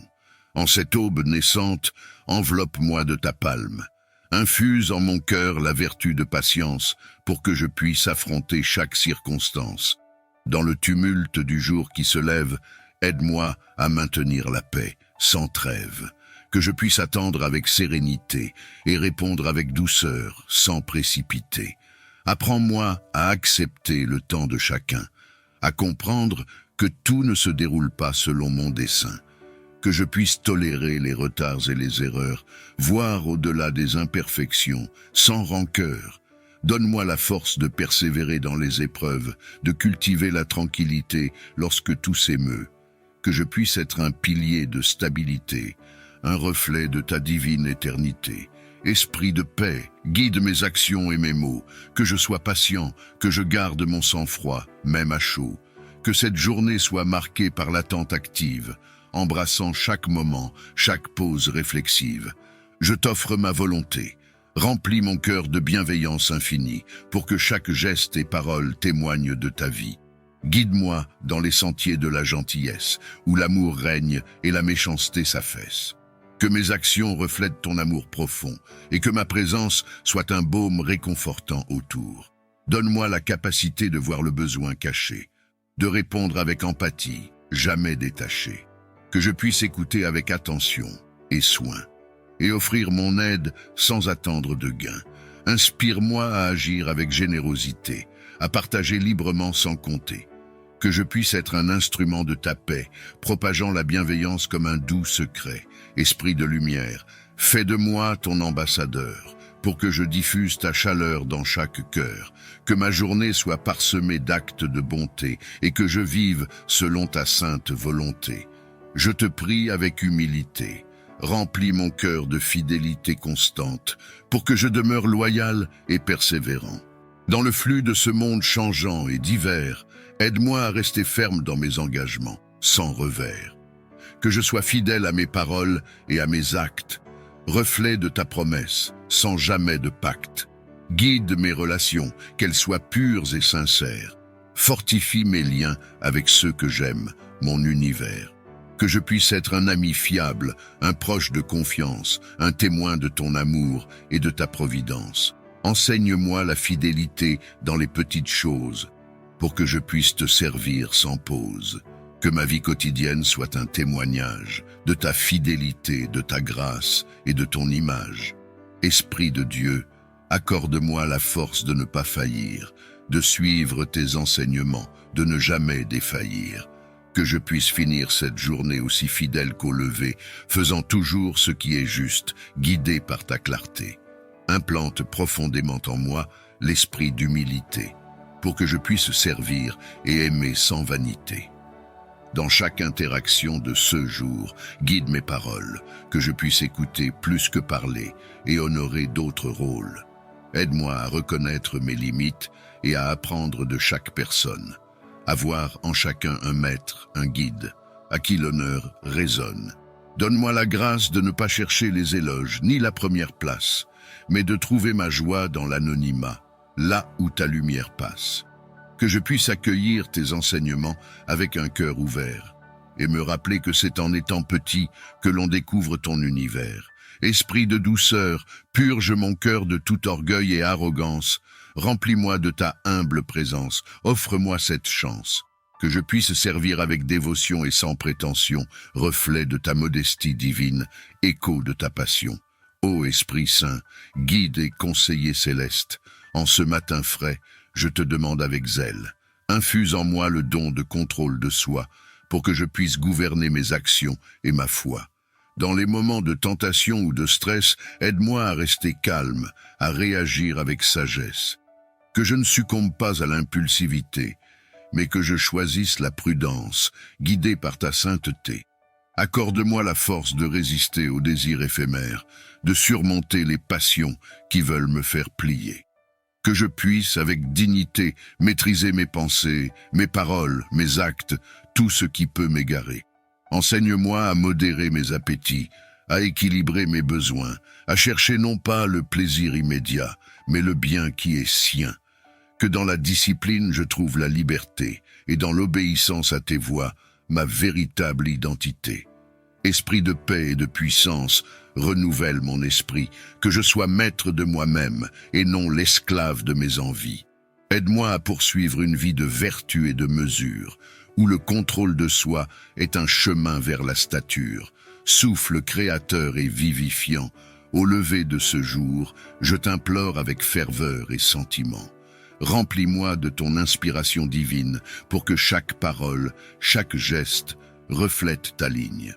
En cette aube naissante, enveloppe-moi de ta palme. Infuse en mon cœur la vertu de patience, pour que je puisse affronter chaque circonstance. Dans le tumulte du jour qui se lève, aide-moi à maintenir la paix, sans trêve. Que je puisse attendre avec sérénité et répondre avec douceur, sans précipiter. Apprends-moi à accepter le temps de chacun, à comprendre que tout ne se déroule pas selon mon dessein. Que je puisse tolérer les retards et les erreurs, voir au-delà des imperfections, sans rancœur. Donne-moi la force de persévérer dans les épreuves, de cultiver la tranquillité lorsque tout s'émeut. Que je puisse être un pilier de stabilité, un reflet de ta divine éternité. Esprit de paix, guide mes actions et mes mots, que je sois patient, que je garde mon sang-froid, même à chaud. Que cette journée soit marquée par l'attente active, embrassant chaque moment, chaque pause réflexive. Je t'offre ma volonté. Remplis mon cœur de bienveillance infinie, pour que chaque geste et parole témoigne de ta vie. Guide-moi dans les sentiers de la gentillesse, où l'amour règne et la méchanceté s'affaisse. Que mes actions reflètent ton amour profond, et que ma présence soit un baume réconfortant autour. Donne-moi la capacité de voir le besoin caché, de répondre avec empathie, jamais détaché. Que je puisse écouter avec attention et soin, et offrir mon aide sans attendre de gain. Inspire-moi à agir avec générosité, à partager librement sans compter. Que je puisse être un instrument de ta paix, propageant la bienveillance comme un doux secret. Esprit de lumière, fais de moi ton ambassadeur, pour que je diffuse ta chaleur dans chaque cœur. Que ma journée soit parsemée d'actes de bonté, et que je vive selon ta sainte volonté. Je te prie avec humilité, remplis mon cœur de fidélité constante, pour que je demeure loyal et persévérant. Dans le flux de ce monde changeant et divers, aide-moi à rester ferme dans mes engagements, sans revers. Que je sois fidèle à mes paroles et à mes actes, reflet de ta promesse, sans jamais de pacte. Guide mes relations, qu'elles soient pures et sincères. Fortifie mes liens avec ceux que j'aime, mon univers. Que je puisse être un ami fiable, un proche de confiance, un témoin de ton amour et de ta providence. Enseigne-moi la fidélité dans les petites choses, pour que je puisse te servir sans pause. Que ma vie quotidienne soit un témoignage de ta fidélité, de ta grâce et de ton image. Esprit de Dieu, accorde-moi la force de ne pas faillir, de suivre tes enseignements, de ne jamais défaillir. Que je puisse finir cette journée aussi fidèle qu'au lever, faisant toujours ce qui est juste, guidé par ta clarté. Implante profondément en moi l'esprit d'humilité, pour que je puisse servir et aimer sans vanité. Dans chaque interaction de ce jour, guide mes paroles, que je puisse écouter plus que parler et honorer d'autres rôles. Aide-moi à reconnaître mes limites et à apprendre de chaque personne. Avoir en chacun un maître, un guide, à qui l'honneur résonne. Donne-moi la grâce de ne pas chercher les éloges ni la première place, mais de trouver ma joie dans l'anonymat, là où ta lumière passe. Que je puisse accueillir tes enseignements avec un cœur ouvert et me rappeler que c'est en étant petit que l'on découvre ton univers. Esprit de douceur, purge mon cœur de tout orgueil et arrogance. Remplis-moi de ta humble présence, offre-moi cette chance. Que je puisse servir avec dévotion et sans prétention, reflet de ta modestie divine, écho de ta passion. Ô Esprit Saint, guide et conseiller céleste, en ce matin frais, je te demande avec zèle, infuse en moi le don de contrôle de soi, pour que je puisse gouverner mes actions et ma foi. Dans les moments de tentation ou de stress, aide-moi à rester calme, à réagir avec sagesse. Que je ne succombe pas à l'impulsivité, mais que je choisisse la prudence, guidée par ta sainteté. Accorde-moi la force de résister aux désirs éphémères, de surmonter les passions qui veulent me faire plier. Que je puisse, avec dignité, maîtriser mes pensées, mes paroles, mes actes, tout ce qui peut m'égarer. Enseigne-moi à modérer mes appétits, à équilibrer mes besoins, à chercher non pas le plaisir immédiat, mais le bien qui est sien. Que dans la discipline je trouve la liberté, et dans l'obéissance à tes voies, ma véritable identité. Esprit de paix et de puissance, renouvelle mon esprit, que je sois maître de moi-même et non l'esclave de mes envies. Aide-moi à poursuivre une vie de vertu et de mesure, où le contrôle de soi est un chemin vers la stature. Souffle créateur et vivifiant, au lever de ce jour, je t'implore avec ferveur et sentiment. Remplis-moi de ton inspiration divine pour que chaque parole, chaque geste reflète ta ligne.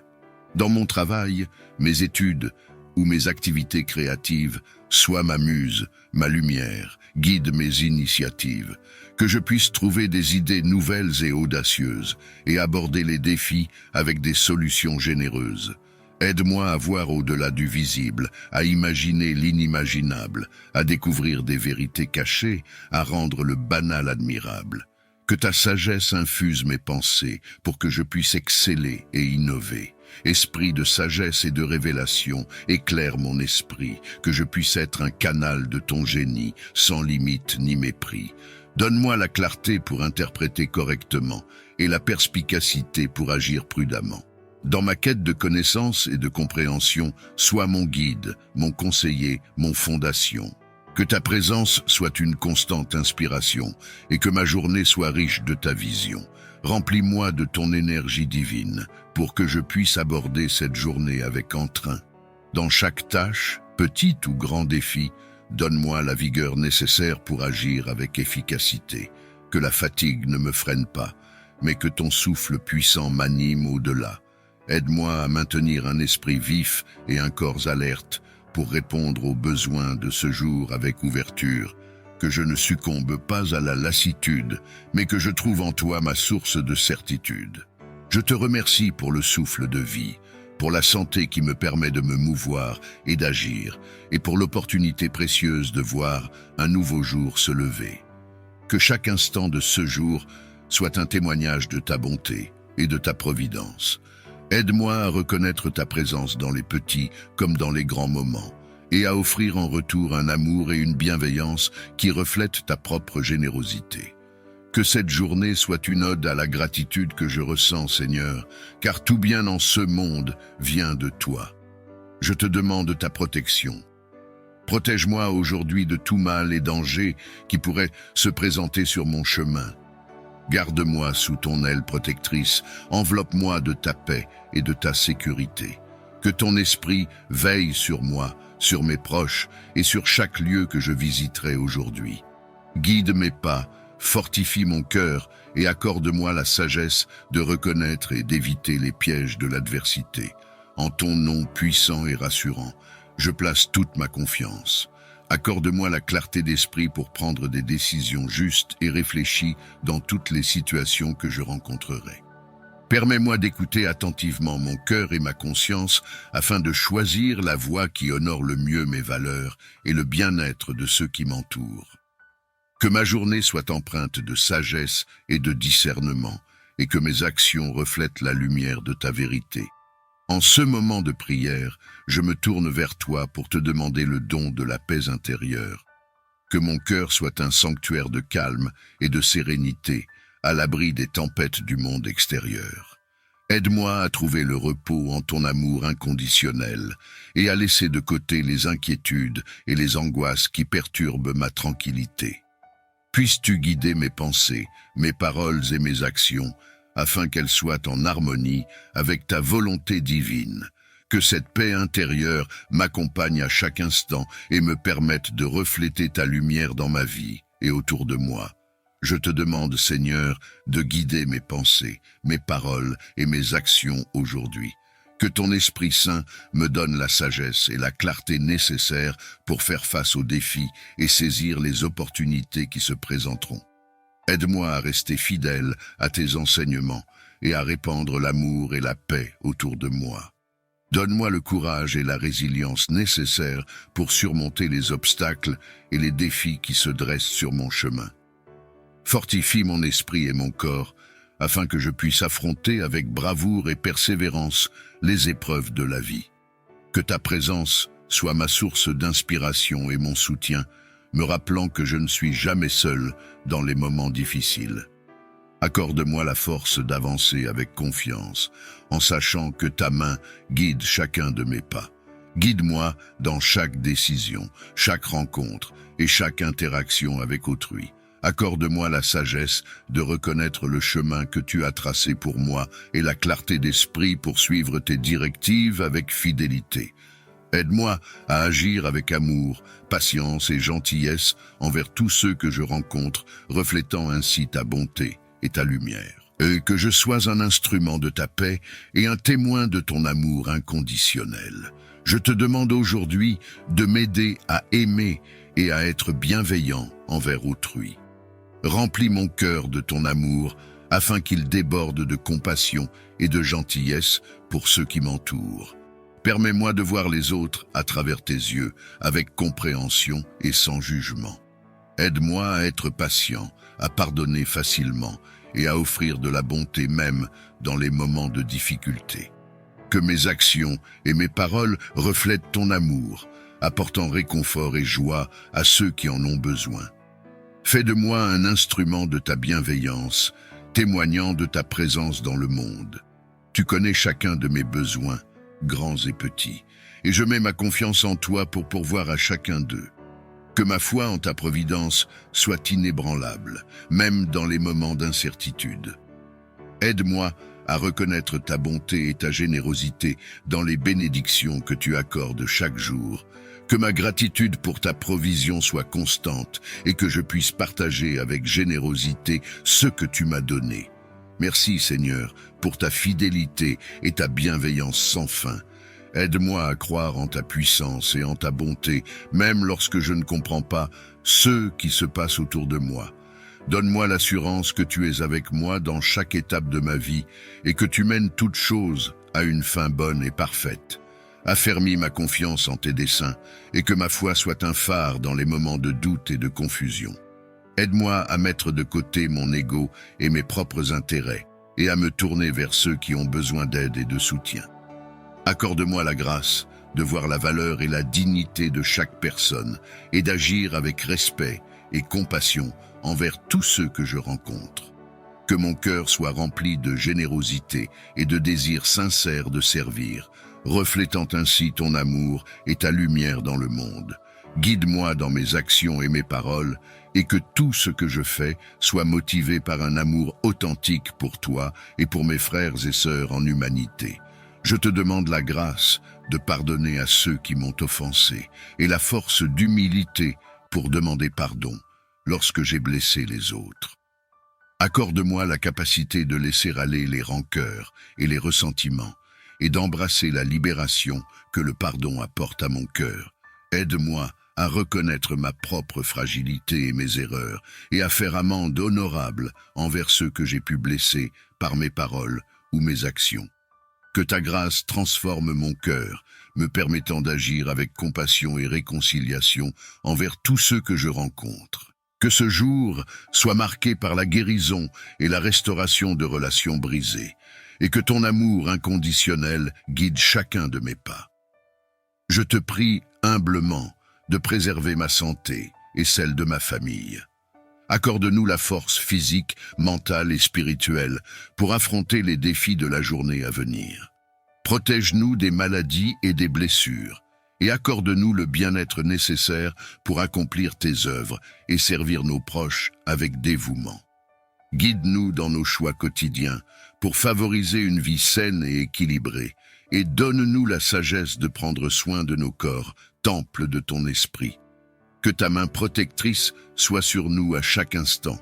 Dans mon travail, mes études ou mes activités créatives, sois ma muse, ma lumière, guide mes initiatives, que je puisse trouver des idées nouvelles et audacieuses et aborder les défis avec des solutions généreuses. Aide-moi à voir au-delà du visible, à imaginer l'inimaginable, à découvrir des vérités cachées, à rendre le banal admirable. Que ta sagesse infuse mes pensées pour que je puisse exceller et innover. Esprit de sagesse et de révélation, éclaire mon esprit, que je puisse être un canal de ton génie, sans limite ni mépris. Donne-moi la clarté pour interpréter correctement et la perspicacité pour agir prudemment. Dans ma quête de connaissance et de compréhension, sois mon guide, mon conseiller, mon fondation. Que ta présence soit une constante inspiration et que ma journée soit riche de ta vision. Remplis-moi de ton énergie divine pour que je puisse aborder cette journée avec entrain. Dans chaque tâche, petit ou grand défi, donne-moi la vigueur nécessaire pour agir avec efficacité. Que la fatigue ne me freine pas, mais que ton souffle puissant m'anime au-delà. Aide-moi à maintenir un esprit vif et un corps alerte pour répondre aux besoins de ce jour avec ouverture. Que je ne succombe pas à la lassitude, mais que je trouve en toi ma source de certitude. Je te remercie pour le souffle de vie, pour la santé qui me permet de me mouvoir et d'agir, et pour l'opportunité précieuse de voir un nouveau jour se lever. Que chaque instant de ce jour soit un témoignage de ta bonté et de ta providence. Aide-moi à reconnaître ta présence dans les petits comme dans les grands moments, et à offrir en retour un amour et une bienveillance qui reflètent ta propre générosité. Que cette journée soit une ode à la gratitude que je ressens, Seigneur, car tout bien en ce monde vient de toi. Je te demande ta protection. Protège-moi aujourd'hui de tout mal et danger qui pourrait se présenter sur mon chemin. Garde-moi sous ton aile protectrice, enveloppe-moi de ta paix et de ta sécurité. Que ton esprit veille sur moi, sur mes proches et sur chaque lieu que je visiterai aujourd'hui. Guide mes pas, fortifie mon cœur et accorde-moi la sagesse de reconnaître et d'éviter les pièges de l'adversité. En ton nom puissant et rassurant, je place toute ma confiance. Accorde-moi la clarté d'esprit pour prendre des décisions justes et réfléchies dans toutes les situations que je rencontrerai. Permets-moi d'écouter attentivement mon cœur et ma conscience afin de choisir la voie qui honore le mieux mes valeurs et le bien-être de ceux qui m'entourent. Que ma journée soit empreinte de sagesse et de discernement, et que mes actions reflètent la lumière de ta vérité. En ce moment de prière, je me tourne vers toi pour te demander le don de la paix intérieure. Que mon cœur soit un sanctuaire de calme et de sérénité, à l'abri des tempêtes du monde extérieur. Aide-moi à trouver le repos en ton amour inconditionnel et à laisser de côté les inquiétudes et les angoisses qui perturbent ma tranquillité. Puisses-tu guider mes pensées, mes paroles et mes actions, afin qu'elles soient en harmonie avec ta volonté divine. Que cette paix intérieure m'accompagne à chaque instant et me permette de refléter ta lumière dans ma vie et autour de moi. Je te demande, Seigneur, de guider mes pensées, mes paroles et mes actions aujourd'hui. Que ton Esprit Saint me donne la sagesse et la clarté nécessaires pour faire face aux défis et saisir les opportunités qui se présenteront. Aide-moi à rester fidèle à tes enseignements et à répandre l'amour et la paix autour de moi. Donne-moi le courage et la résilience nécessaires pour surmonter les obstacles et les défis qui se dressent sur mon chemin. Fortifie mon esprit et mon corps, afin que je puisse affronter avec bravoure et persévérance les épreuves de la vie. Que ta présence soit ma source d'inspiration et mon soutien, me rappelant que je ne suis jamais seul dans les moments difficiles. Accorde-moi la force d'avancer avec confiance, en sachant que ta main guide chacun de mes pas. Guide-moi dans chaque décision, chaque rencontre et chaque interaction avec autrui. Accorde-moi la sagesse de reconnaître le chemin que tu as tracé pour moi et la clarté d'esprit pour suivre tes directives avec fidélité. Aide-moi à agir avec amour, patience et gentillesse envers tous ceux que je rencontre, reflétant ainsi ta bonté et ta lumière. Et que je sois un instrument de ta paix et un témoin de ton amour inconditionnel. Je te demande aujourd'hui de m'aider à aimer et à être bienveillant envers autrui. Remplis mon cœur de ton amour afin qu'il déborde de compassion et de gentillesse pour ceux qui m'entourent. Permets-moi de voir les autres à travers tes yeux, avec compréhension et sans jugement. Aide-moi à être patient, à pardonner facilement et à offrir de la bonté même dans les moments de difficulté. Que mes actions et mes paroles reflètent ton amour, apportant réconfort et joie à ceux qui en ont besoin. Fais de moi un instrument de ta bienveillance, témoignant de ta présence dans le monde. Tu connais chacun de mes besoins, grands et petits, et je mets ma confiance en toi pour pourvoir à chacun d'eux. Que ma foi en ta providence soit inébranlable, même dans les moments d'incertitude. Aide-moi à reconnaître ta bonté et ta générosité dans les bénédictions que tu accordes chaque jour. Que ma gratitude pour ta provision soit constante et que je puisse partager avec générosité ce que tu m'as donné. Merci Seigneur pour ta fidélité et ta bienveillance sans fin. Aide-moi à croire en ta puissance et en ta bonté, même lorsque je ne comprends pas ce qui se passe autour de moi. Donne-moi l'assurance que tu es avec moi dans chaque étape de ma vie et que tu mènes toutes choses à une fin bonne et parfaite. Affermis ma confiance en tes desseins et que ma foi soit un phare dans les moments de doute et de confusion. Aide-moi à mettre de côté mon ego et mes propres intérêts et à me tourner vers ceux qui ont besoin d'aide et de soutien. Accorde-moi la grâce de voir la valeur et la dignité de chaque personne et d'agir avec respect et compassion envers tous ceux que je rencontre. Que mon cœur soit rempli de générosité et de désir sincère de servir, reflétant ainsi ton amour et ta lumière dans le monde. Guide-moi dans mes actions et mes paroles, et que tout ce que je fais soit motivé par un amour authentique pour toi et pour mes frères et sœurs en humanité. Je te demande la grâce de pardonner à ceux qui m'ont offensé et la force d'humilité pour demander pardon lorsque j'ai blessé les autres. Accorde-moi la capacité de laisser aller les rancœurs et les ressentiments et d'embrasser la libération que le pardon apporte à mon cœur. Aide-moi à reconnaître ma propre fragilité et mes erreurs et à faire amende honorable envers ceux que j'ai pu blesser par mes paroles ou mes actions. Que ta grâce transforme mon cœur, me permettant d'agir avec compassion et réconciliation envers tous ceux que je rencontre. Que ce jour soit marqué par la guérison et la restauration de relations brisées, et que ton amour inconditionnel guide chacun de mes pas. Je te prie humblement de préserver ma santé et celle de ma famille. Accorde-nous la force physique, mentale et spirituelle pour affronter les défis de la journée à venir. Protège-nous des maladies et des blessures et accorde-nous le bien-être nécessaire pour accomplir tes œuvres et servir nos proches avec dévouement. Guide-nous dans nos choix quotidiens pour favoriser une vie saine et équilibrée et donne-nous la sagesse de prendre soin de nos corps, temple de ton esprit. Que ta main protectrice soit sur nous à chaque instant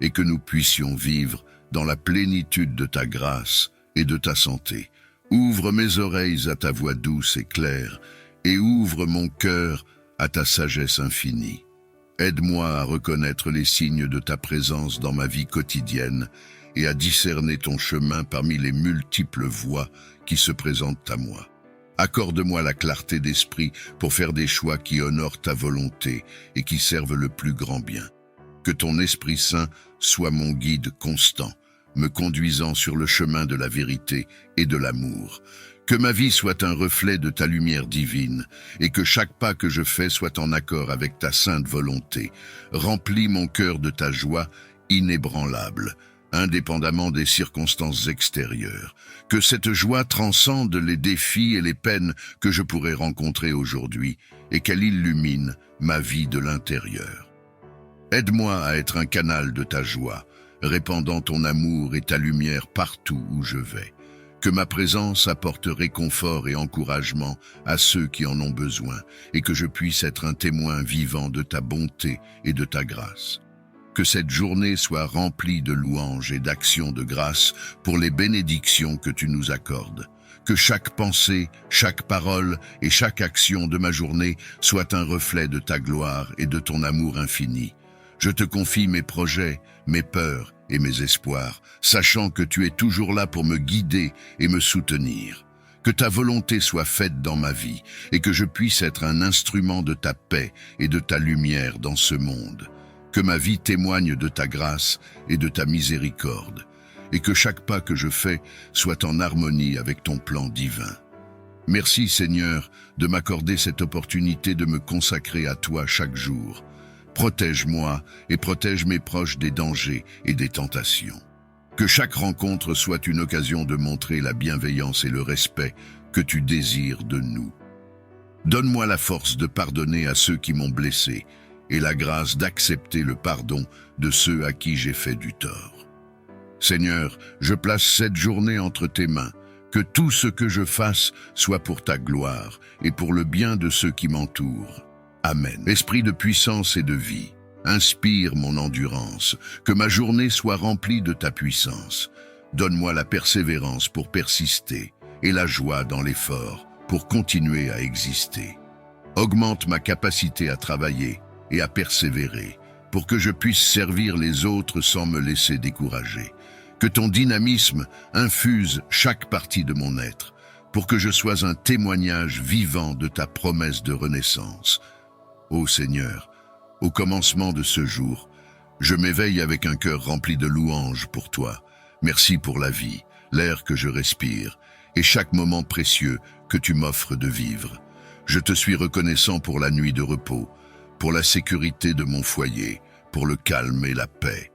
et que nous puissions vivre dans la plénitude de ta grâce et de ta santé. Ouvre mes oreilles à ta voix douce et claire et ouvre mon cœur à ta sagesse infinie. Aide-moi à reconnaître les signes de ta présence dans ma vie quotidienne et à discerner ton chemin parmi les multiples voies qui se présentent à moi. Accorde-moi la clarté d'esprit pour faire des choix qui honorent ta volonté et qui servent le plus grand bien. Que ton Esprit Saint soit mon guide constant, me conduisant sur le chemin de la vérité et de l'amour. Que ma vie soit un reflet de ta lumière divine et que chaque pas que je fais soit en accord avec ta sainte volonté. Remplis mon cœur de ta joie inébranlable, indépendamment des circonstances extérieures. Que cette joie transcende les défis et les peines que je pourrais rencontrer aujourd'hui et qu'elle illumine ma vie de l'intérieur. Aide-moi à être un canal de ta joie, répandant ton amour et ta lumière partout où je vais. Que ma présence apporte réconfort et encouragement à ceux qui en ont besoin et que je puisse être un témoin vivant de ta bonté et de ta grâce. Que cette journée soit remplie de louanges et d'actions de grâce pour les bénédictions que tu nous accordes. Que chaque pensée, chaque parole et chaque action de ma journée soit un reflet de ta gloire et de ton amour infini. Je te confie mes projets, mes peurs et mes espoirs, sachant que tu es toujours là pour me guider et me soutenir. Que ta volonté soit faite dans ma vie et que je puisse être un instrument de ta paix et de ta lumière dans ce monde. Que ma vie témoigne de ta grâce et de ta miséricorde, et que chaque pas que je fais soit en harmonie avec ton plan divin. Merci Seigneur de m'accorder cette opportunité de me consacrer à toi chaque jour. Protège-moi et protège mes proches des dangers et des tentations. Que chaque rencontre soit une occasion de montrer la bienveillance et le respect que tu désires de nous. Donne-moi la force de pardonner à ceux qui m'ont blessé et la grâce d'accepter le pardon de ceux à qui j'ai fait du tort. Seigneur, je place cette journée entre tes mains, que tout ce que je fasse soit pour ta gloire et pour le bien de ceux qui m'entourent. Amen. Esprit de puissance et de vie, inspire mon endurance, que ma journée soit remplie de ta puissance. Donne-moi la persévérance pour persister et la joie dans l'effort pour continuer à exister. Augmente ma capacité à travailler et à persévérer, pour que je puisse servir les autres sans me laisser décourager. Que ton dynamisme infuse chaque partie de mon être, pour que je sois un témoignage vivant de ta promesse de renaissance. Ô Seigneur, au commencement de ce jour, je m'éveille avec un cœur rempli de louanges pour toi. Merci pour la vie, l'air que je respire, et chaque moment précieux que tu m'offres de vivre. Je te suis reconnaissant pour la nuit de repos, pour la sécurité de mon foyer, pour le calme et la paix.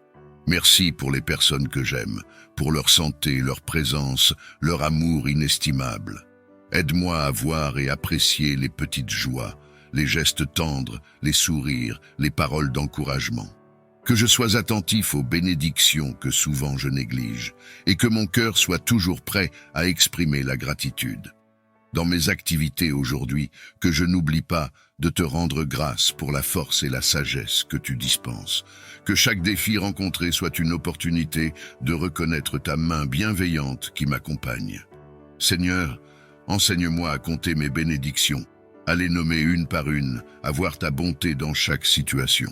Merci pour les personnes que j'aime, pour leur santé, leur présence, leur amour inestimable. Aide-moi à voir et apprécier les petites joies, les gestes tendres, les sourires, les paroles d'encouragement. Que je sois attentif aux bénédictions que souvent je néglige, et que mon cœur soit toujours prêt à exprimer la gratitude. Dans mes activités aujourd'hui, que je n'oublie pas de te rendre grâce pour la force et la sagesse que tu dispenses. Que chaque défi rencontré soit une opportunité de reconnaître ta main bienveillante qui m'accompagne. Seigneur, enseigne-moi à compter mes bénédictions, à les nommer une par une, à voir ta bonté dans chaque situation.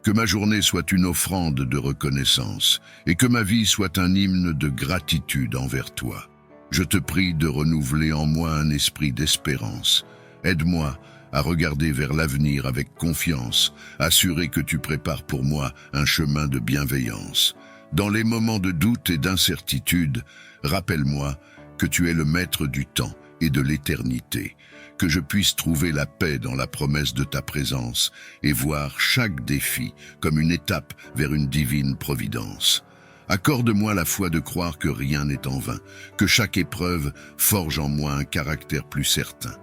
Que ma journée soit une offrande de reconnaissance et que ma vie soit un hymne de gratitude envers toi. Je te prie de renouveler en moi un esprit d'espérance. Aide-moi à regarder vers l'avenir avec confiance, assuré que tu prépares pour moi un chemin de bienveillance. Dans les moments de doute et d'incertitude, rappelle-moi que tu es le maître du temps et de l'éternité, que je puisse trouver la paix dans la promesse de ta présence et voir chaque défi comme une étape vers une divine providence. Accorde-moi la foi de croire que rien n'est en vain, que chaque épreuve forge en moi un caractère plus certain,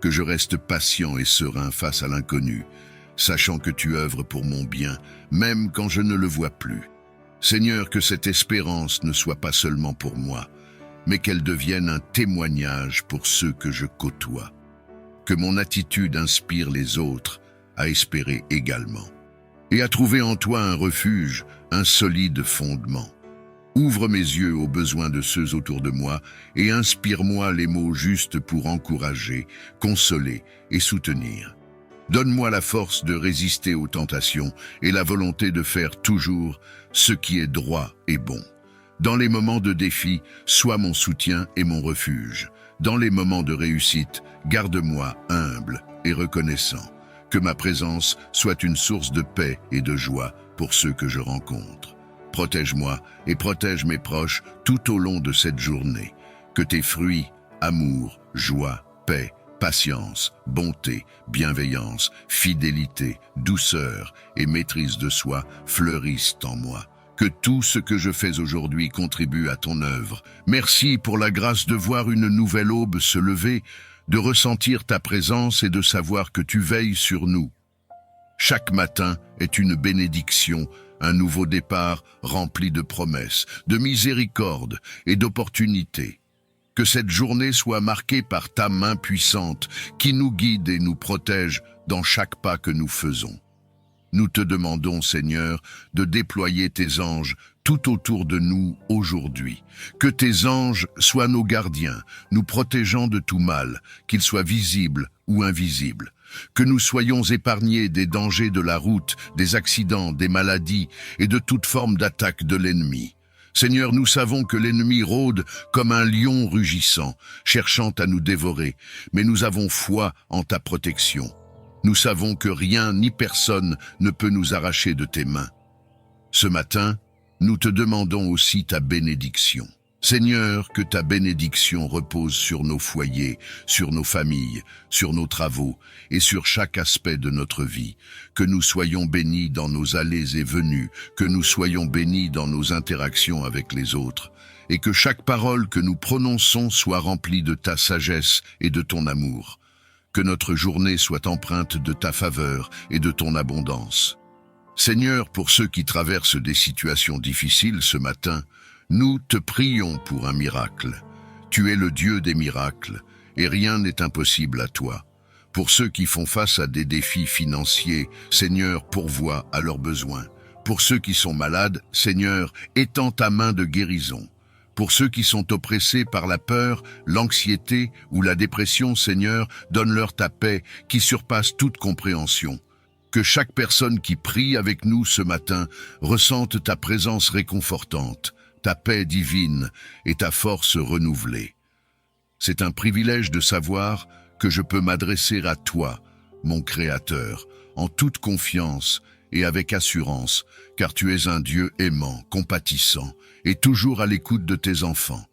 que je reste patient et serein face à l'inconnu, sachant que tu œuvres pour mon bien, même quand je ne le vois plus. Seigneur, que cette espérance ne soit pas seulement pour moi, mais qu'elle devienne un témoignage pour ceux que je côtoie. Que mon attitude inspire les autres à espérer également, et à trouver en toi un refuge, un solide fondement. Ouvre mes yeux aux besoins de ceux autour de moi et inspire-moi les mots justes pour encourager, consoler et soutenir. Donne-moi la force de résister aux tentations et la volonté de faire toujours ce qui est droit et bon. Dans les moments de défi, sois mon soutien et mon refuge. Dans les moments de réussite, garde-moi humble et reconnaissant. Que ma présence soit une source de paix et de joie pour ceux que je rencontre. Protège-moi et protège mes proches tout au long de cette journée. Que tes fruits, amour, joie, paix, patience, bonté, bienveillance, fidélité, douceur et maîtrise de soi fleurissent en moi. Que tout ce que je fais aujourd'hui contribue à ton œuvre. Merci pour la grâce de voir une nouvelle aube se lever, de ressentir ta présence et de savoir que tu veilles sur nous. Chaque matin est une bénédiction, un nouveau départ rempli de promesses, de miséricorde et d'opportunités. Que cette journée soit marquée par ta main puissante qui nous guide et nous protège dans chaque pas que nous faisons. Nous te demandons, Seigneur, de déployer tes anges tout autour de nous aujourd'hui. Que tes anges soient nos gardiens, nous protégeant de tout mal, qu'il soit visible ou invisible. Que nous soyons épargnés des dangers de la route, des accidents, des maladies et de toute forme d'attaque de l'ennemi. Seigneur, nous savons que l'ennemi rôde comme un lion rugissant, cherchant à nous dévorer, mais nous avons foi en ta protection. Nous savons que rien ni personne ne peut nous arracher de tes mains. Ce matin, nous te demandons aussi ta bénédiction. Seigneur, que ta bénédiction repose sur nos foyers, sur nos familles, sur nos travaux et sur chaque aspect de notre vie. Que nous soyons bénis dans nos allées et venues, que nous soyons bénis dans nos interactions avec les autres, et que chaque parole que nous prononçons soit remplie de ta sagesse et de ton amour. Que notre journée soit empreinte de ta faveur et de ton abondance. Seigneur, pour ceux qui traversent des situations difficiles ce matin, nous te prions pour un miracle. Tu es le Dieu des miracles, et rien n'est impossible à toi. Pour ceux qui font face à des défis financiers, Seigneur, pourvois à leurs besoins. Pour ceux qui sont malades, Seigneur, étends ta main de guérison. Pour ceux qui sont oppressés par la peur, l'anxiété ou la dépression, Seigneur, donne-leur ta paix qui surpasse toute compréhension. Que chaque personne qui prie avec nous ce matin ressente ta présence réconfortante, ta paix divine et ta force renouvelée. C'est un privilège de savoir que je peux m'adresser à toi, mon Créateur, en toute confiance et avec assurance, car tu es un Dieu aimant, compatissant et toujours à l'écoute de tes enfants.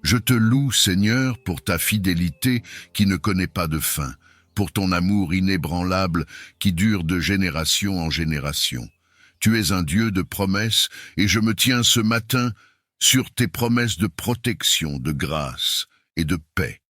Je te loue, Seigneur, pour ta fidélité qui ne connaît pas de fin, pour ton amour inébranlable qui dure de génération en génération. Tu es un Dieu de promesses et je me tiens ce matin sur tes promesses de protection, de grâce et de paix.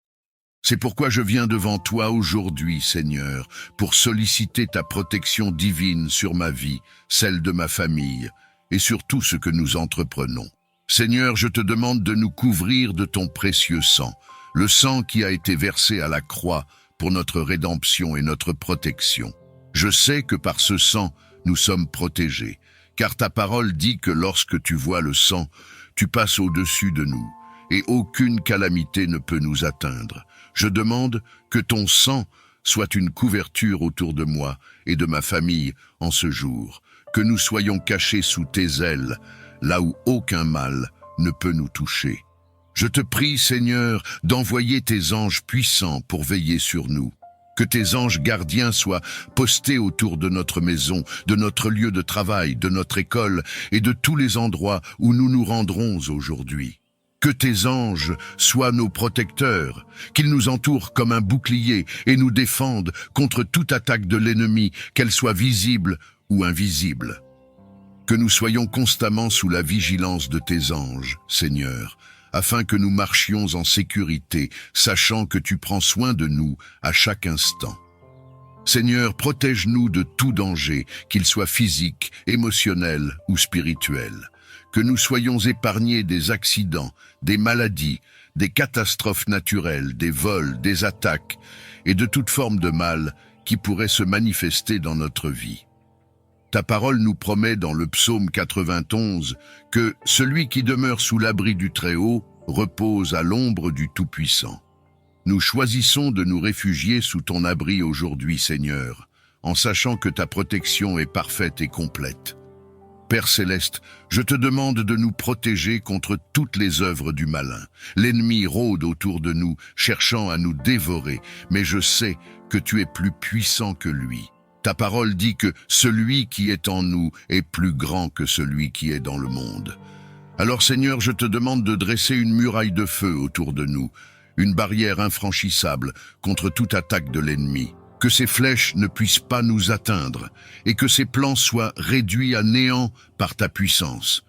C'est pourquoi je viens devant toi aujourd'hui, Seigneur, pour solliciter ta protection divine sur ma vie, celle de ma famille et sur tout ce que nous entreprenons. Seigneur, je te demande de nous couvrir de ton précieux sang, le sang qui a été versé à la croix pour notre rédemption et notre protection. Je sais que par ce sang, nous sommes protégés, car ta parole dit que lorsque tu vois le sang, tu passes au-dessus de nous, et aucune calamité ne peut nous atteindre. Je demande que ton sang soit une couverture autour de moi et de ma famille en ce jour, que nous soyons cachés sous tes ailes, là où aucun mal ne peut nous toucher. Je te prie, Seigneur, d'envoyer tes anges puissants pour veiller sur nous. Que tes anges gardiens soient postés autour de notre maison, de notre lieu de travail, de notre école et de tous les endroits où nous nous rendrons aujourd'hui. Que tes anges soient nos protecteurs, qu'ils nous entourent comme un bouclier et nous défendent contre toute attaque de l'ennemi, qu'elle soit visible ou invisible. Que nous soyons constamment sous la vigilance de tes anges, Seigneur, afin que nous marchions en sécurité, sachant que tu prends soin de nous à chaque instant. Seigneur, protège-nous de tout danger, qu'il soit physique, émotionnel ou spirituel. Que nous soyons épargnés des accidents, des maladies, des catastrophes naturelles, des vols, des attaques et de toute forme de mal qui pourrait se manifester dans notre vie. Ta parole nous promet dans le psaume 91 que celui qui demeure sous l'abri du Très-Haut repose à l'ombre du Tout-Puissant. Nous choisissons de nous réfugier sous ton abri aujourd'hui, Seigneur, en sachant que ta protection est parfaite et complète. Père céleste, je te demande de nous protéger contre toutes les œuvres du malin. L'ennemi rôde autour de nous, cherchant à nous dévorer, mais je sais que tu es plus puissant que lui. Ta parole dit que celui qui est en nous est plus grand que celui qui est dans le monde. Alors Seigneur, je te demande de dresser une muraille de feu autour de nous, une barrière infranchissable contre toute attaque de l'ennemi. Que ces flèches ne puissent pas nous atteindre et que ces plans soient réduits à néant par ta puissance.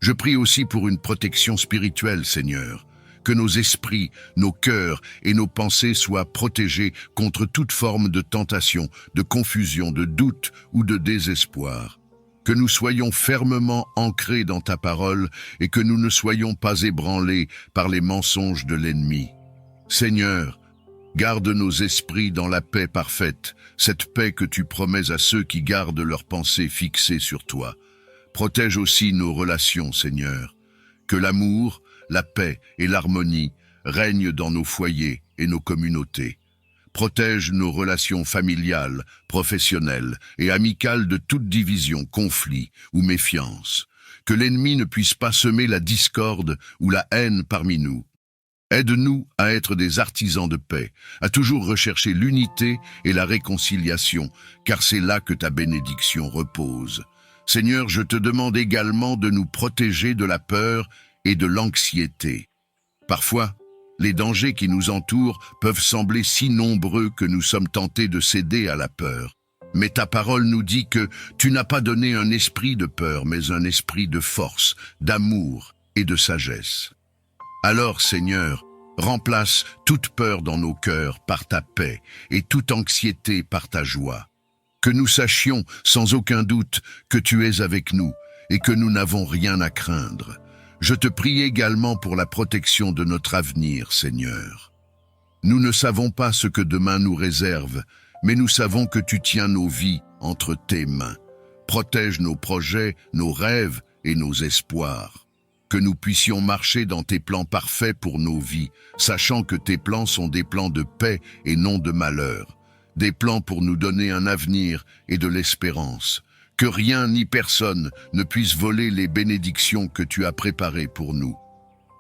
Je prie aussi pour une protection spirituelle, Seigneur. Que nos esprits, nos cœurs et nos pensées soient protégés contre toute forme de tentation, de confusion, de doute ou de désespoir. Que nous soyons fermement ancrés dans ta parole et que nous ne soyons pas ébranlés par les mensonges de l'ennemi. Seigneur, garde nos esprits dans la paix parfaite, cette paix que tu promets à ceux qui gardent leurs pensées fixées sur toi. Protège aussi nos relations, Seigneur. Que l'amour, la paix et l'harmonie règnent dans nos foyers et nos communautés. Protège nos relations familiales, professionnelles et amicales de toute division, conflit ou méfiance. Que l'ennemi ne puisse pas semer la discorde ou la haine parmi nous. Aide-nous à être des artisans de paix, à toujours rechercher l'unité et la réconciliation, car c'est là que ta bénédiction repose. Seigneur, je te demande également de nous protéger de la peur et de l'anxiété. Parfois, les dangers qui nous entourent peuvent sembler si nombreux que nous sommes tentés de céder à la peur. Mais ta parole nous dit que tu n'as pas donné un esprit de peur, mais un esprit de force, d'amour et de sagesse. Alors, Seigneur, remplace toute peur dans nos cœurs par ta paix et toute anxiété par ta joie. Que nous sachions sans aucun doute que tu es avec nous et que nous n'avons rien à craindre. Je te prie également pour la protection de notre avenir, Seigneur. Nous ne savons pas ce que demain nous réserve, mais nous savons que tu tiens nos vies entre tes mains. Protège nos projets, nos rêves et nos espoirs. Que nous puissions marcher dans tes plans parfaits pour nos vies, sachant que tes plans sont des plans de paix et non de malheur, des plans pour nous donner un avenir et de l'espérance. Que rien ni personne ne puisse voler les bénédictions que tu as préparées pour nous.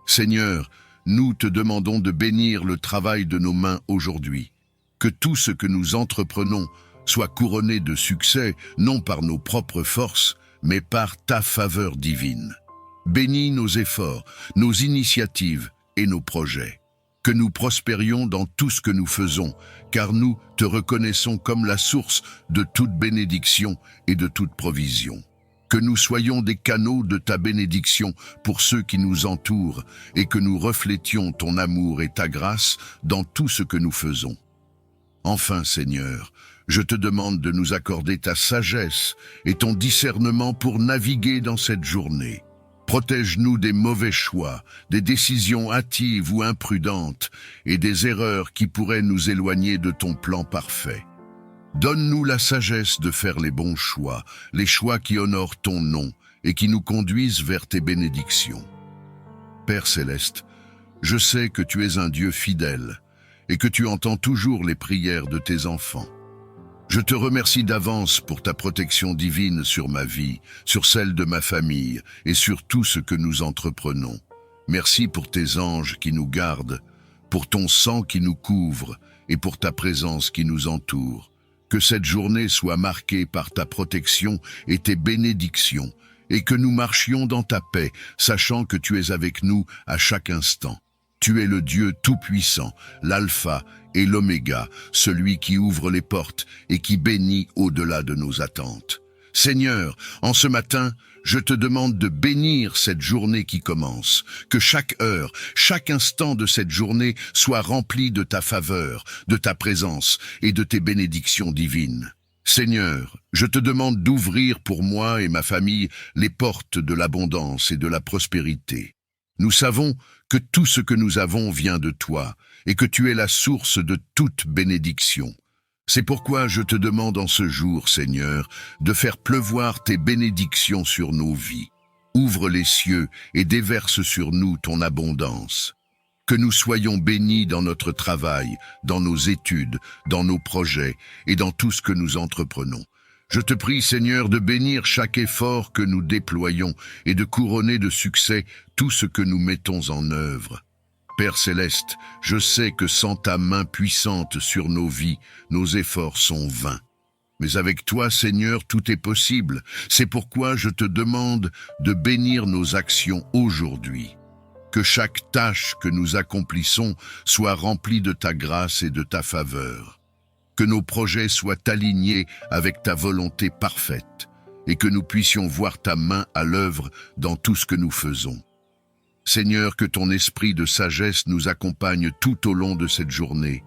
Seigneur, nous te demandons de bénir le travail de nos mains aujourd'hui. Que tout ce que nous entreprenons soit couronné de succès, non par nos propres forces, mais par ta faveur divine. Bénis nos efforts, nos initiatives et nos projets. Que nous prospérions dans tout ce que nous faisons, car nous te reconnaissons comme la source de toute bénédiction et de toute provision. Que nous soyons des canaux de ta bénédiction pour ceux qui nous entourent et que nous reflétions ton amour et ta grâce dans tout ce que nous faisons. Enfin, Seigneur, je te demande de nous accorder ta sagesse et ton discernement pour naviguer dans cette journée. Protège-nous des mauvais choix, des décisions hâtives ou imprudentes et des erreurs qui pourraient nous éloigner de ton plan parfait. Donne-nous la sagesse de faire les bons choix, les choix qui honorent ton nom et qui nous conduisent vers tes bénédictions. Père céleste, je sais que tu es un Dieu fidèle et que tu entends toujours les prières de tes enfants. Je te remercie d'avance pour ta protection divine sur ma vie, sur celle de ma famille et sur tout ce que nous entreprenons. Merci pour tes anges qui nous gardent, pour ton sang qui nous couvre et pour ta présence qui nous entoure. Que cette journée soit marquée par ta protection et tes bénédictions, et que nous marchions dans ta paix, sachant que tu es avec nous à chaque instant. Tu es le Dieu Tout-Puissant, l'Alpha et l'Oméga, celui qui ouvre les portes et qui bénit au-delà de nos attentes. Seigneur, en ce matin, je te demande de bénir cette journée qui commence, que chaque heure, chaque instant de cette journée soit rempli de ta faveur, de ta présence et de tes bénédictions divines. Seigneur, je te demande d'ouvrir pour moi et ma famille les portes de l'abondance et de la prospérité. Nous savons que tout ce que nous avons vient de toi et que tu es la source de toute bénédiction. C'est pourquoi je te demande en ce jour, Seigneur, de faire pleuvoir tes bénédictions sur nos vies. Ouvre les cieux et déverse sur nous ton abondance. Que nous soyons bénis dans notre travail, dans nos études, dans nos projets et dans tout ce que nous entreprenons. Je te prie, Seigneur, de bénir chaque effort que nous déployons et de couronner de succès tout ce que nous mettons en œuvre. Père céleste, je sais que sans ta main puissante sur nos vies, nos efforts sont vains. Mais avec toi, Seigneur, tout est possible. C'est pourquoi je te demande de bénir nos actions aujourd'hui. Que chaque tâche que nous accomplissons soit remplie de ta grâce et de ta faveur. Que nos projets soient alignés avec ta volonté parfaite et que nous puissions voir ta main à l'œuvre dans tout ce que nous faisons. Seigneur, que ton esprit de sagesse nous accompagne tout au long de cette journée,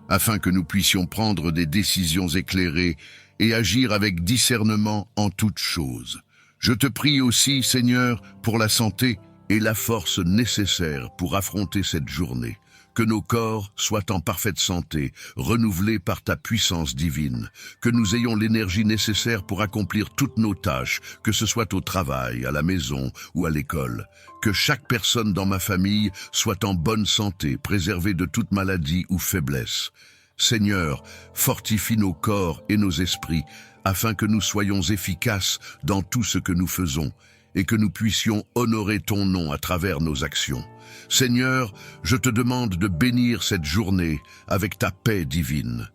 afin que nous puissions prendre des décisions éclairées et agir avec discernement en toutes choses. Je te prie aussi, Seigneur, pour la santé et la force nécessaires pour affronter cette journée. Que nos corps soient en parfaite santé, renouvelés par ta puissance divine. Que nous ayons l'énergie nécessaire pour accomplir toutes nos tâches, que ce soit au travail, à la maison ou à l'école. Que chaque personne dans ma famille soit en bonne santé, préservée de toute maladie ou faiblesse. Seigneur, fortifie nos corps et nos esprits, afin que nous soyons efficaces dans tout ce que nous faisons, et que nous puissions honorer ton nom à travers nos actions. Seigneur, je te demande de bénir cette journée avec ta paix divine.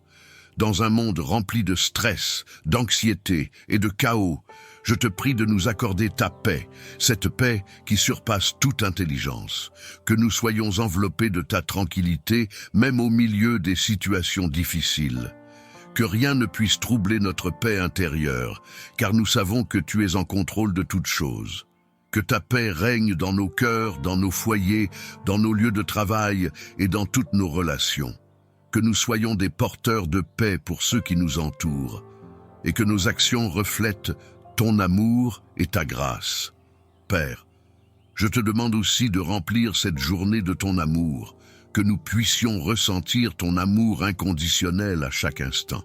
Dans un monde rempli de stress, d'anxiété et de chaos, je te prie de nous accorder ta paix, cette paix qui surpasse toute intelligence. Que nous soyons enveloppés de ta tranquillité, même au milieu des situations difficiles. Que rien ne puisse troubler notre paix intérieure, car nous savons que tu es en contrôle de toutes choses. Que ta paix règne dans nos cœurs, dans nos foyers, dans nos lieux de travail et dans toutes nos relations. Que nous soyons des porteurs de paix pour ceux qui nous entourent, et que nos actions reflètent ton amour et ta grâce. Père, je te demande aussi de remplir cette journée de ton amour, que nous puissions ressentir ton amour inconditionnel à chaque instant.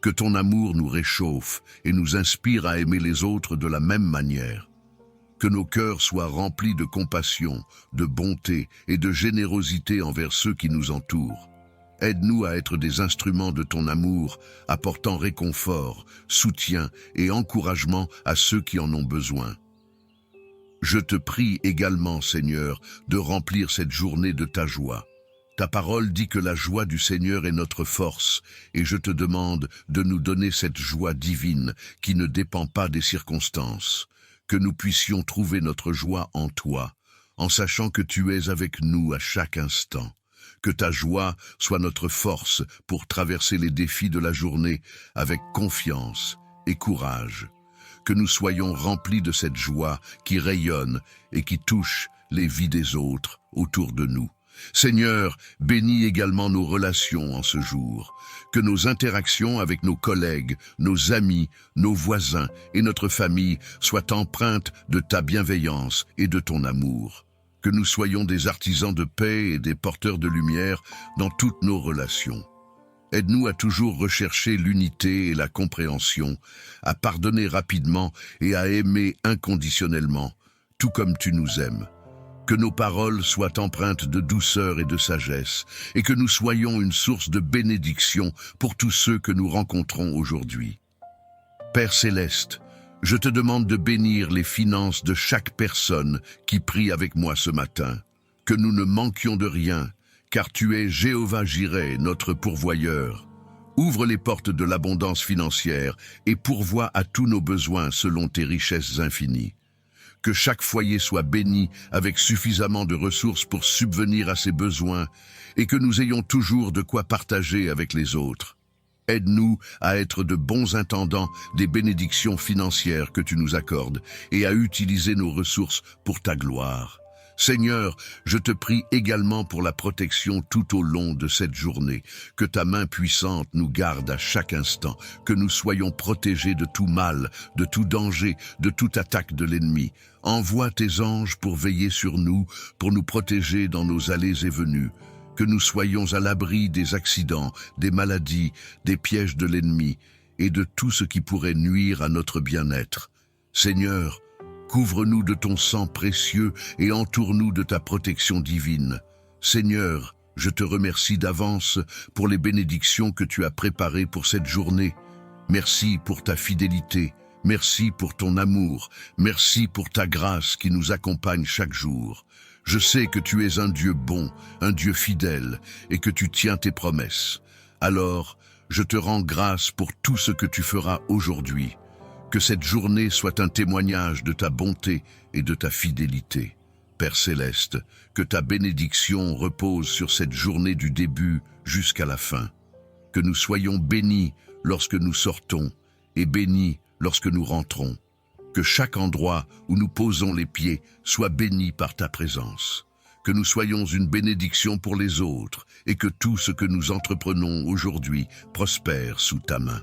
Que ton amour nous réchauffe et nous inspire à aimer les autres de la même manière. Que nos cœurs soient remplis de compassion, de bonté et de générosité envers ceux qui nous entourent. Aide-nous à être des instruments de ton amour, apportant réconfort, soutien et encouragement à ceux qui en ont besoin. Je te prie également, Seigneur, de remplir cette journée de ta joie. Ta parole dit que la joie du Seigneur est notre force, et je te demande de nous donner cette joie divine qui ne dépend pas des circonstances, que nous puissions trouver notre joie en toi, en sachant que tu es avec nous à chaque instant. Que ta joie soit notre force pour traverser les défis de la journée avec confiance et courage. Que nous soyons remplis de cette joie qui rayonne et qui touche les vies des autres autour de nous. Seigneur, bénis également nos relations en ce jour. Que nos interactions avec nos collègues, nos amis, nos voisins et notre famille soient empreintes de ta bienveillance et de ton amour. Que nous soyons des artisans de paix et des porteurs de lumière dans toutes nos relations. Aide-nous à toujours rechercher l'unité et la compréhension, à pardonner rapidement et à aimer inconditionnellement, tout comme tu nous aimes. Que nos paroles soient empreintes de douceur et de sagesse, et que nous soyons une source de bénédiction pour tous ceux que nous rencontrons aujourd'hui. Père céleste, je te demande de bénir les finances de chaque personne qui prie avec moi ce matin, que nous ne manquions de rien, car tu es Jéhovah Jireh, notre pourvoyeur. Ouvre les portes de l'abondance financière et pourvois à tous nos besoins selon tes richesses infinies. Que chaque foyer soit béni avec suffisamment de ressources pour subvenir à ses besoins et que nous ayons toujours de quoi partager avec les autres. Aide-nous à être de bons intendants des bénédictions financières que tu nous accordes et à utiliser nos ressources pour ta gloire. Seigneur, je te prie également pour la protection tout au long de cette journée, que ta main puissante nous garde à chaque instant, que nous soyons protégés de tout mal, de tout danger, de toute attaque de l'ennemi. Envoie tes anges pour veiller sur nous, pour nous protéger dans nos allées et venues, que nous soyons à l'abri des accidents, des maladies, des pièges de l'ennemi et de tout ce qui pourrait nuire à notre bien-être. Seigneur, couvre-nous de ton sang précieux et entoure-nous de ta protection divine. Seigneur, je te remercie d'avance pour les bénédictions que tu as préparées pour cette journée. Merci pour ta fidélité, merci pour ton amour, merci pour ta grâce qui nous accompagne chaque jour. Je sais que tu es un Dieu bon, un Dieu fidèle et que tu tiens tes promesses. Alors, je te rends grâce pour tout ce que tu feras aujourd'hui. Que cette journée soit un témoignage de ta bonté et de ta fidélité. Père céleste, que ta bénédiction repose sur cette journée du début jusqu'à la fin. Que nous soyons bénis lorsque nous sortons et bénis lorsque nous rentrons. Que chaque endroit où nous posons les pieds soit béni par ta présence. Que nous soyons une bénédiction pour les autres et que tout ce que nous entreprenons aujourd'hui prospère sous ta main.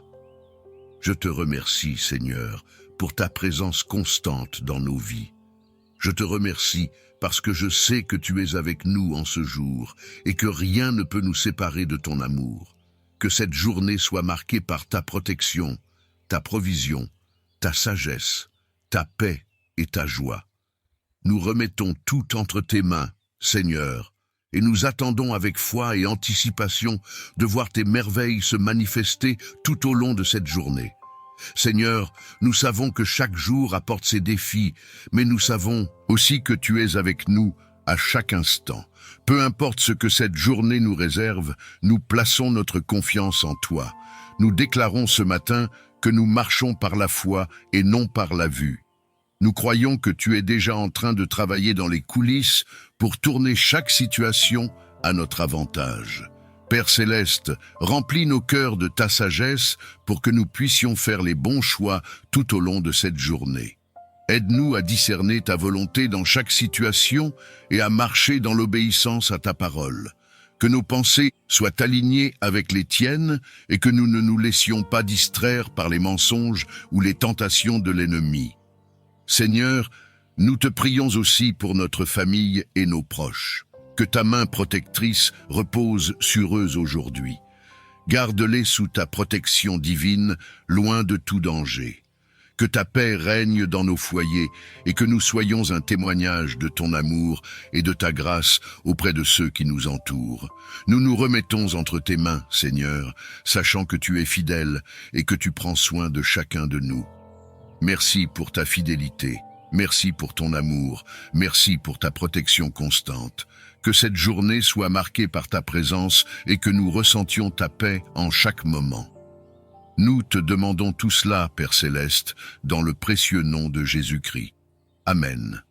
Je te remercie, Seigneur, pour ta présence constante dans nos vies. Je te remercie parce que je sais que tu es avec nous en ce jour et que rien ne peut nous séparer de ton amour. Que cette journée soit marquée par ta protection, ta provision, ta sagesse, ta paix et ta joie. Nous remettons tout entre tes mains, Seigneur, et nous attendons avec foi et anticipation de voir tes merveilles se manifester tout au long de cette journée. Seigneur, nous savons que chaque jour apporte ses défis, mais nous savons aussi que tu es avec nous à chaque instant. Peu importe ce que cette journée nous réserve, nous plaçons notre confiance en toi. Nous déclarons ce matin que nous marchons par la foi et non par la vue. Nous croyons que tu es déjà en train de travailler dans les coulisses pour tourner chaque situation à notre avantage. Père céleste, remplis nos cœurs de ta sagesse pour que nous puissions faire les bons choix tout au long de cette journée. Aide-nous à discerner ta volonté dans chaque situation et à marcher dans l'obéissance à ta parole. Que nos pensées soient alignées avec les tiennes et que nous ne nous laissions pas distraire par les mensonges ou les tentations de l'ennemi. Seigneur, nous te prions aussi pour notre famille et nos proches. Que ta main protectrice repose sur eux aujourd'hui. Garde-les sous ta protection divine, loin de tout danger. Que ta paix règne dans nos foyers et que nous soyons un témoignage de ton amour et de ta grâce auprès de ceux qui nous entourent. Nous nous remettons entre tes mains, Seigneur, sachant que tu es fidèle et que tu prends soin de chacun de nous. Merci pour ta fidélité, merci pour ton amour, merci pour ta protection constante. Que cette journée soit marquée par ta présence et que nous ressentions ta paix en chaque moment. Nous te demandons tout cela, Père céleste, dans le précieux nom de Jésus-Christ. Amen.